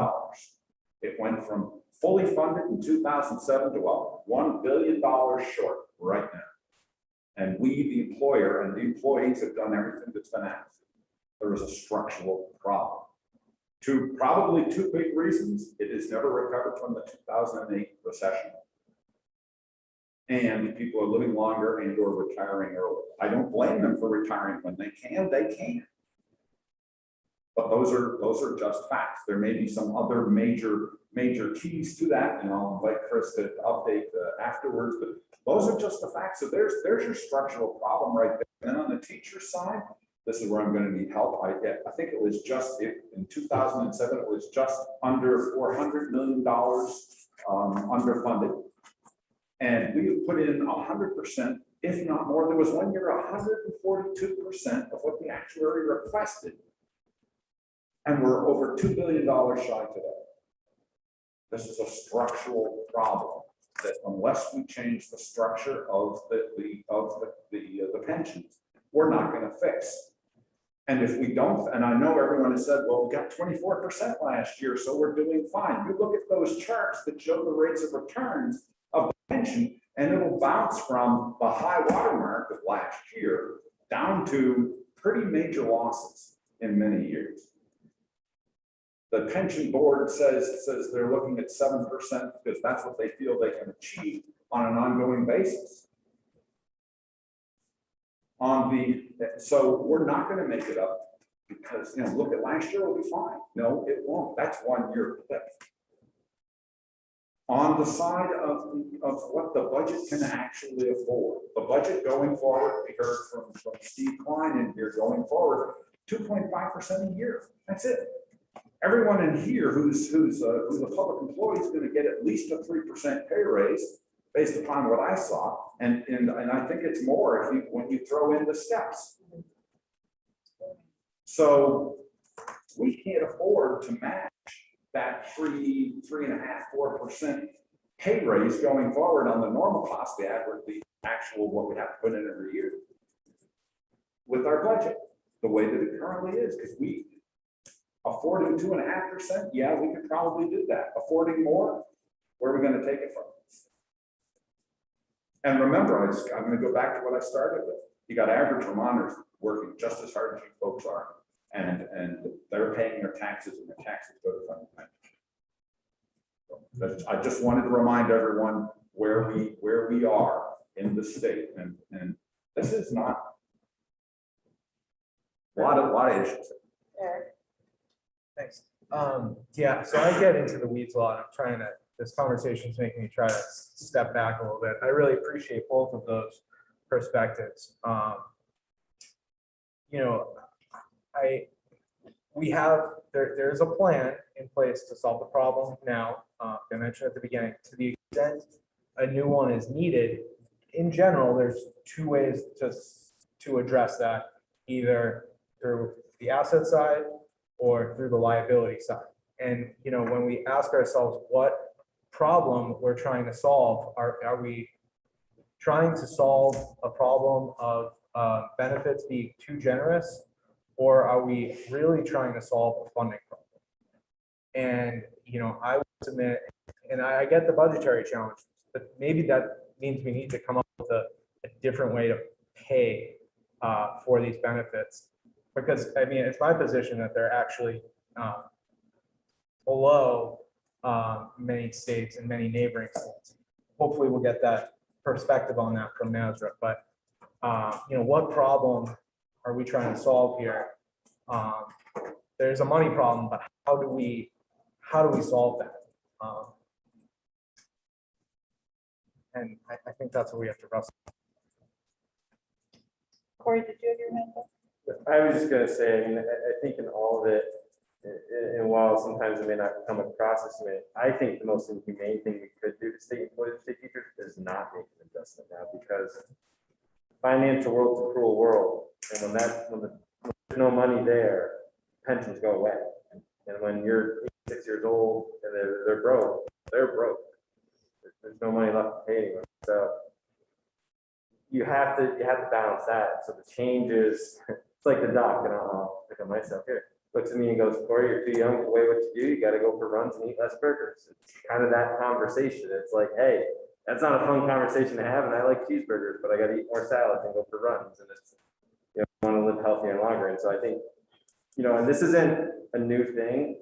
It went from fully funded in 2007 to $1 billion short right now. And we, the employer, and the employees have done everything that's been asked. There is a structural problem. Probably two big reasons. It has never recovered from the 2008 recession. And people are living longer and or retiring early. I don't blame them for retiring when they can. But those are just facts. There may be some other major keys to that, and I'll invite Chris to update afterwards. But those are just the facts. So there's your structural problem right there. And on the teacher side, this is where I'm going to need help. I think it was just in 2007, it was just under $400 million underfunded. And we put in 100%, if not more. There was 1 year, 142% of what the actuary requested. And we're over $2 billion shy today. This is a structural problem that unless we change the structure of the pensions, we're not going to fix. And if we don't, and I know everyone has said, well, we got 24% last year, so we're doing fine. You look at those charts that show the rates of returns of the pension, and it'll bounce from the high watermark of last year down to pretty major losses in many years. The pension board says they're looking at 7% because that's what they feel they can achieve on an ongoing basis. So we're not going to make it up because, look at last year, we'll be fine. No, it won't. That's 1 year clip. On the side of what the budget can actually afford, the budget going forward, we heard from Steve Klein in here going forward, 2.5% a year. That's it. Everyone in here who's a public employee is going to get at least a 3% pay raise based upon what I saw, and I think it's more when you throw in the steps. So we can't afford to match that 3.5–4% pay raise going forward on the normal cost, the actual what we have to put in every year with our budget, the way that it currently is, because we affording 2.5%, yeah, we could probably do that. Affording more, where are we going to take it from? And remember, I'm going to go back to what I started with. You got average Vermonters working just as hard as you folks are, and they're paying their taxes, and their taxes go to fund the pension. I just wanted to remind everyone where we are in the state, and this is not a lot of issues. Thanks. Yeah, so I get into the weeds a lot. I'm trying to, this conversation's making me try to step back a little bit. I really appreciate both of those perspectives. There's a plan in place to solve the problem now. I mentioned at the beginning, to the extent a new one is needed, in general, there's two ways to address that, either through the asset side or through the liability side. And, when we ask ourselves what problem we're trying to solve, are we trying to solve a problem of benefits being too generous, or are we really trying to solve a funding problem? And, I would submit, and I get the budgetary challenge, but maybe that means we need to come up with a different way to pay for these benefits. Because, it's my position that they're actually below many states and many neighboring states. Hopefully we'll get that perspective on that from Nazra. But, what problem are we trying to solve here? There's a money problem, but how do we solve that? And I think that's what we have to wrestle. Corey, did you have your hand up? I was just gonna say, I mean, I think in all of it, and while sometimes it may not come across as me, I think the most inhumane thing we could do to state employees, state teachers, is not make an adjustment now, because financial world's a cruel world, and when there's no money there, pensions go away. And when you're 86 years old and they're broke, they're broke. There's no money left to pay anyone. So you have to balance that. So the changes, it's like the doc, and I'll pick on myself here. Looks at me and goes, Corey, you're too young to weigh what you do. You got to go for runs and eat less burgers. It's kind of that conversation. It's like, hey, that's not a fun conversation to have, and I like cheeseburgers, but I got to eat more salads and go for runs. And it's, I want to live healthier and longer. And so I think, and this isn't a new thing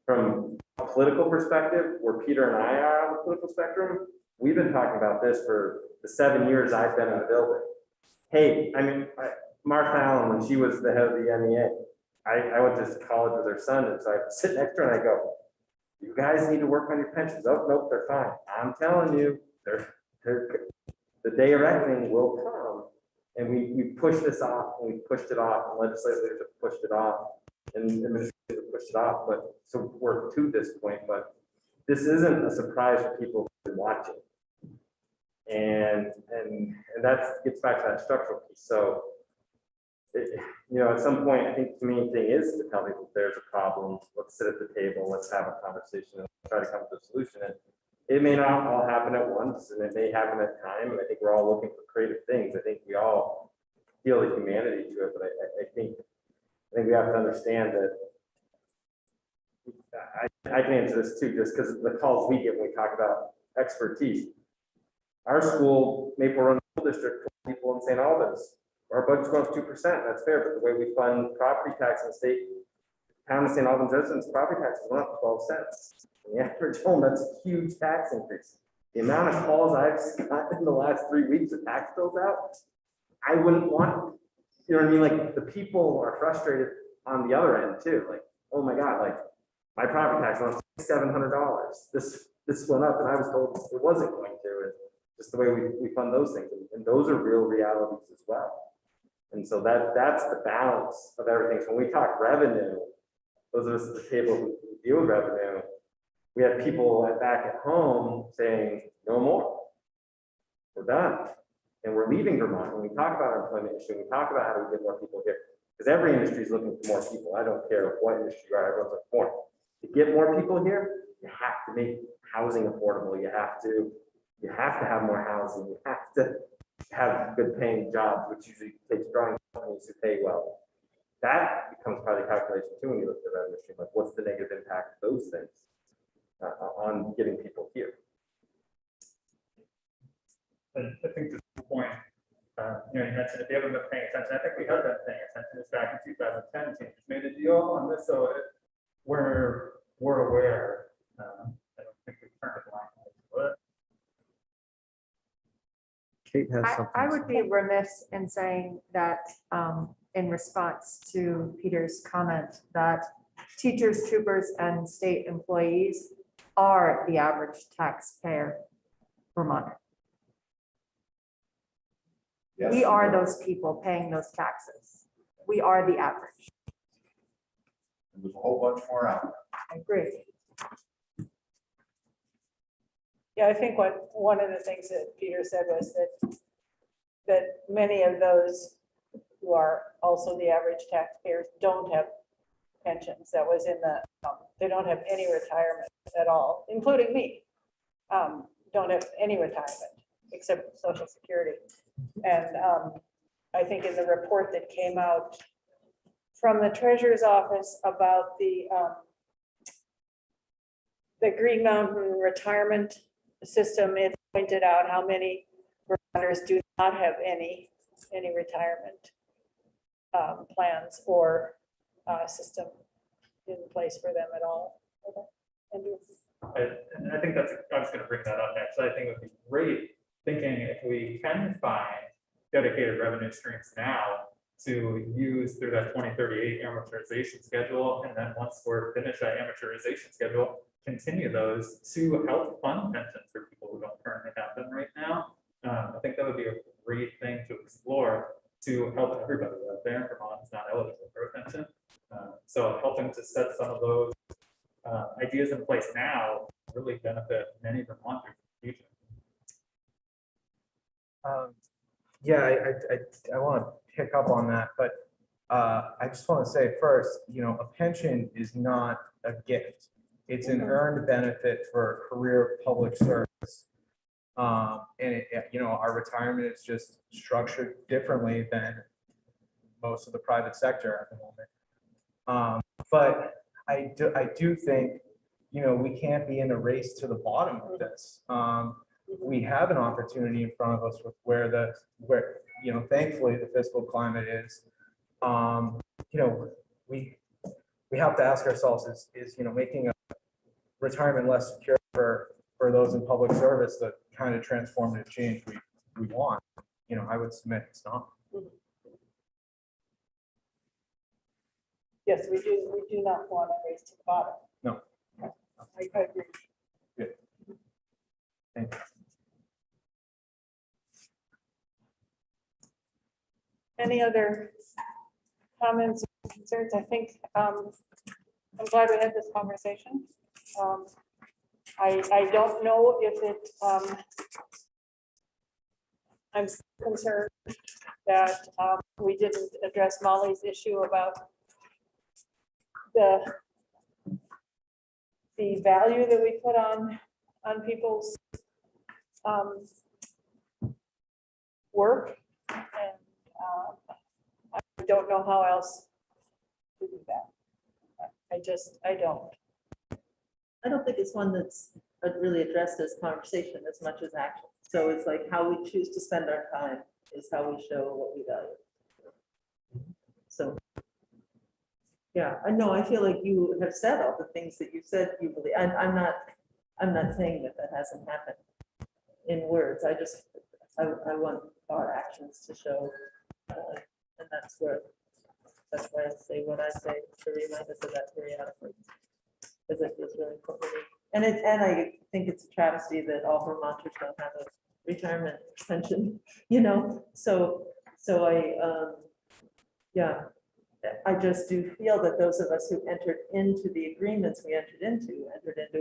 from a political perspective, where Peter and I are on the political spectrum. We've been talking about this for the 7 years I've been in the building. Hey, I mean, Martha Allen, when she was the head of the MEA, I went to college with her son, and so I sit next to her and I go, you guys need to work on your pensions. Oh, nope, they're fine. I'm telling you, the day of reckoning will come. And we pushed this off, and we pushed it off, and legislators pushed it off, and administrators pushed it off, but so we're to this point, but this isn't a surprise for people who've been watching. And that gets back to that structural piece. So, at some point, I think the main thing is to tell people there's a problem, let's sit at the table, let's have a conversation, and try to come to a solution. And it may not all happen at once, and it may happen at time, and I think we're all looking for creative things. I think we all feel the humanity to it, but I think we have to understand that I can answer this too, just because the calls we get when we talk about expertise. Our school, Maple Run School District, told people in St. Albans, our budget's going up 2%, that's fair, but the way we fund property tax in the state, town of St. Albans residents, property taxes went up 12 cents. In the average home, that's a huge tax increase. The amount of calls I've gotten in the last 3 weeks of tax bills out, I wouldn't want, you know what I mean? Like, the people are frustrated on the other end too. Like, oh my God, like, my property tax went up $700. This went up, and I was told it wasn't going to. And just the way we fund those things, and those are real realities as well. And so that's the balance of everything. So when we talk revenue, those of us at the table who deal with revenue, we have people back at home saying, no more. We're done. And we're leaving Vermont. When we talk about our employment issue, we talk about how do we get more people here. Because every industry is looking for more people. I don't care what industry you are, everyone's looking for more. To get more people here, you have to make housing affordable. You have to have more housing. You have to have good paying jobs, which usually takes drawing companies who pay well. That becomes part of the calculation too when you look at the revenue stream. Like, what's the negative impact of those things on getting people here? And I think this point, you mentioned if you haven't been paying attention, I think we have been paying attention. This back in 2010, changes made a deal on this, so we're aware. I don't think we've turned a blind eye to it. Kate has something. I would be remiss in saying that in response to Peter's comment that teachers, troopers, and state employees are the average taxpayer Vermonter. Yes. We are those people paying those taxes. We are the average. There's a whole bunch more out there. I agree. Yeah, I think one of the things that Peter said was that many of those who are also the average taxpayers don't have pensions. That was in the, they don't have any retirement at all, including me. Don't have any retirement except Social Security. And I think in the report that came out from the Treasurer's Office about the Green Mountain retirement system, it pointed out how many Vermonters do not have any retirement plans or system in place for them at all. Andrew? And I think I was going to bring that up next. I think it would be great thinking if we can find dedicated revenue streams now to use through that 2038 amortization schedule. And then once we're finished that amortization schedule, continue those to help fund pensions for people who don't currently have them right now. I think that would be a great thing to explore to help everybody out there. Vermont is not eligible for a pension. So helping to set some of those ideas in place now really benefit many Vermonters in the future. Yeah, I want to pick up on that, but I just want to say first, a pension is not a gift. It's an earned benefit for a career public service. Our retirement is just structured differently than most of the private sector at the moment. But I do think, we can't be in a race to the bottom of this. We have an opportunity in front of us with where thankfully the fiscal climate is. We have to ask ourselves is making a retirement less secure for those in public service the kind of transformative change we want. I would submit it's not. Yes, we do not want to race to the bottom. No. I agree. Good. Thank you. Any other comments or concerns? I think, I'm glad we had this conversation. I don't know if it, I'm concerned that we didn't address Molly's issue about the value that we put on people's work. And I don't know how else to do that. I don't. I don't think it's one that's really addressed as conversation as much as action. So it's like how we choose to spend our time is how we show what we value. So, yeah, I know, I feel like you have said all the things that you said you believe. I'm not saying that hasn't happened in words. I want our actions to show, and that's why I say what I say, to remind us of that periodically. Because it feels really important. And I think it's a travesty that all Vermonters don't have a retirement pension, so I just do feel that those of us who entered into the agreements we entered into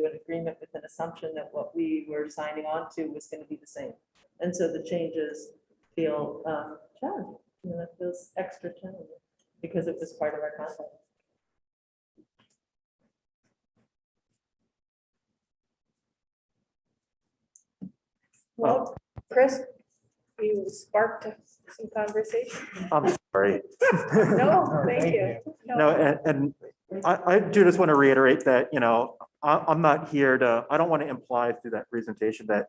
an agreement with an assumption that what we were signing on to was going to be the same. And so the changes feel challenging, it feels extra challenging because it was part of our contract. Well, Chris, you sparked some conversation. I'm sorry. No, thank you. No, and I do just want to reiterate that, I'm not here I don't want to imply through that presentation that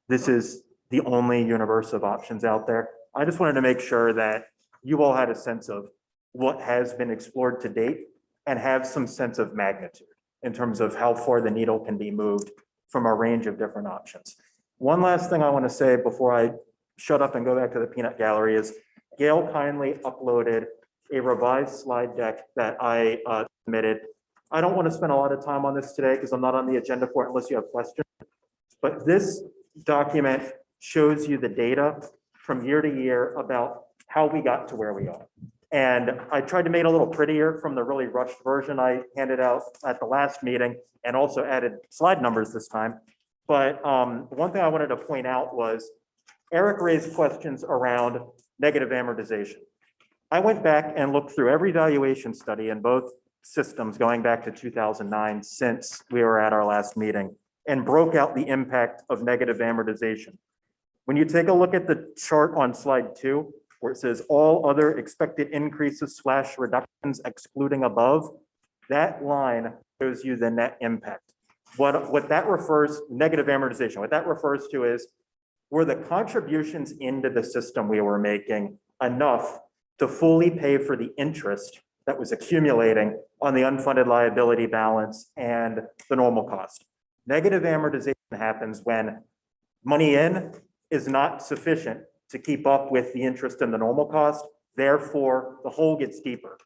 this is the only universe of options out there. I just wanted to make sure that you all had a sense of what has been explored to date and have some sense of magnitude in terms of how far the needle can be moved from a range of different options. One last thing I want to say before I shut up and go back to the peanut gallery is Gail kindly uploaded a revised slide deck that I submitted. I don't want to spend a lot of time on this today because I'm not on the agenda for it unless you have questions. But this document shows you the data from year to year about how we got to where we are. And I tried to make it a little prettier from the really rushed version I handed out at the last meeting and also added slide numbers this time. But one thing I wanted to point out was Eric raised questions around negative amortization. I went back and looked through every valuation study in both systems going back to 2009 since we were at our last meeting and broke out the impact of negative amortization. When you take a look at the chart on slide 2, where it says all other expected increases / reductions excluding above, that line shows you the net impact. What that refers, negative amortization, what that refers to is, were the contributions into the system we were making enough to fully pay for the interest that was accumulating on the unfunded liability balance and the normal cost? Negative amortization happens when money in is not sufficient to keep up with the interest and the normal cost, Therefore, the hole gets deeper.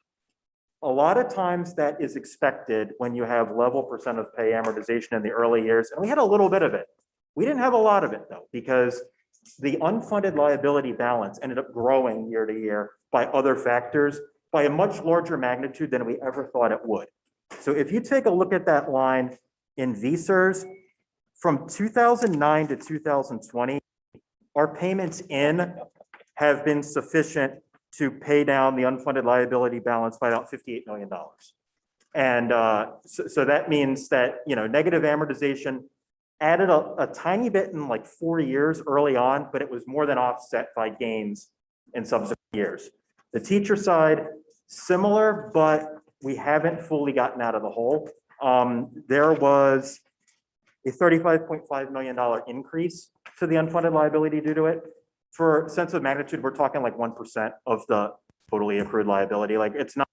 A lot of times that is expected when you have level percent of pay amortization in the early years, and we had a little bit of it. We didn't have a lot of it though, because the unfunded liability balance ended up growing year to year by other factors by a much larger magnitude than we ever thought it would. So if you take a look at that line in VSERS, from 2009 to 2020, our payments in have been sufficient to pay down the unfunded liability balance by about $58 million. And so that means that, negative amortization added a tiny bit in like 4 years early on, but it was more than offset by gains in subsequent years. The teacher side, similar, but we haven't fully gotten out of the hole. There was a $35.5 million increase to the unfunded liability due to it. For sense of magnitude, we're talking like 1% of the totally accrued liability. Like it's not,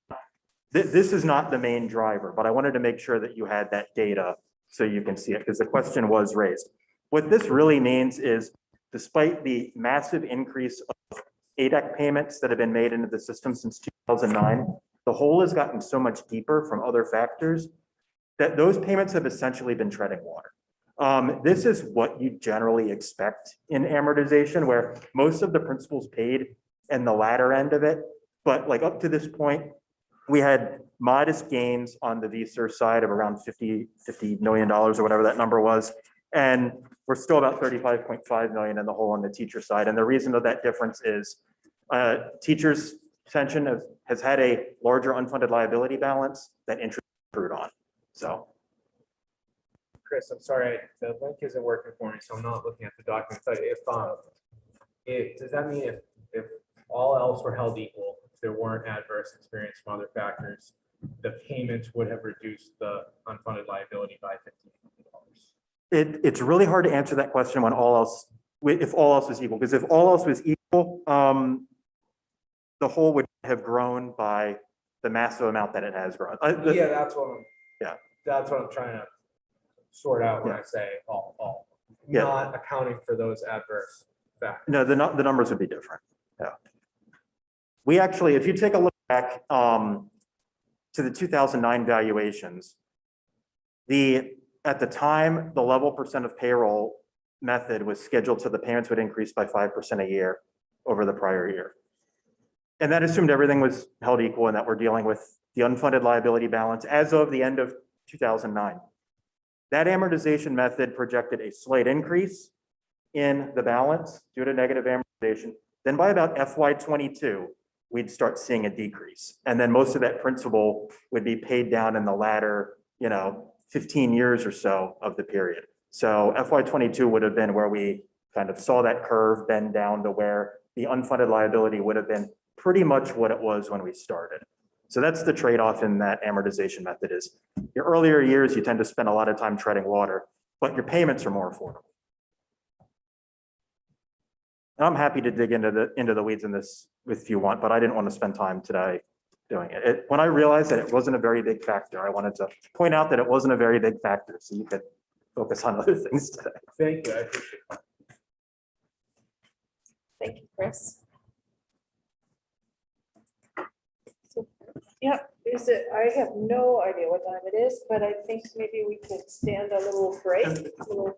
this is not the main driver, but I wanted to make sure that you had that data so you can see it, because the question was raised. What this really means is, despite the massive increase of ADEC payments that have been made into the system since 2009, the hole has gotten so much deeper from other factors that those payments have essentially been treading water. This is what you generally expect in amortization, where most of the principal's paid in the latter end of it. But like up to this point, we had modest gains on the VSER side of around $50 million or whatever that number was. And we're still about 35.5 million in the hole on the teacher side. And the reason of that difference is teachers' pension has had a larger unfunded liability balance that interest accrued on. So. Chris, I'm sorry, the link isn't working for me, so I'm not looking at the document. So does that mean if all else were held equal, if there weren't adverse experience from other factors, the payments would have reduced the unfunded liability by $50 million? It's really hard to answer that question when if all else was equal, because if all else was equal, the whole would have grown by the massive amount that it has grown. Yeah, that's what Yeah. That's what I'm trying to sort out when I say all. Yeah. Not accounting for those adverse factors. No, the numbers would be different. Yeah. We actually, if you take a look back to the 2009 valuations, at the time, the level percent of payroll method was scheduled so the payments would increase by 5% a year over the prior year. And that assumed everything was held equal and that we're dealing with the unfunded liability balance as of the end of 2009. That amortization method projected a slight increase in the balance due to negative amortization. Then by about FY22, we'd start seeing a decrease. And then most of that principal would be paid down in the latter, 15 years or so of the period. So FY22 would have been where we kind of saw that curve bend down to where the unfunded liability would have been pretty much what it was when we started. So that's the trade-off in that amortization method is your earlier years, you tend to spend a lot of time treading water, but your payments are more affordable. And I'm happy to dig into the weeds in this if you want, but I didn't want to spend time today doing it. When I realized that it wasn't a very big factor, I wanted to point out that it wasn't a very big factor so you could focus on other things today. Thank you, I appreciate it. Thank you, Chris. Yep, I have no idea what time it is, but I think maybe we could stand a little break, a little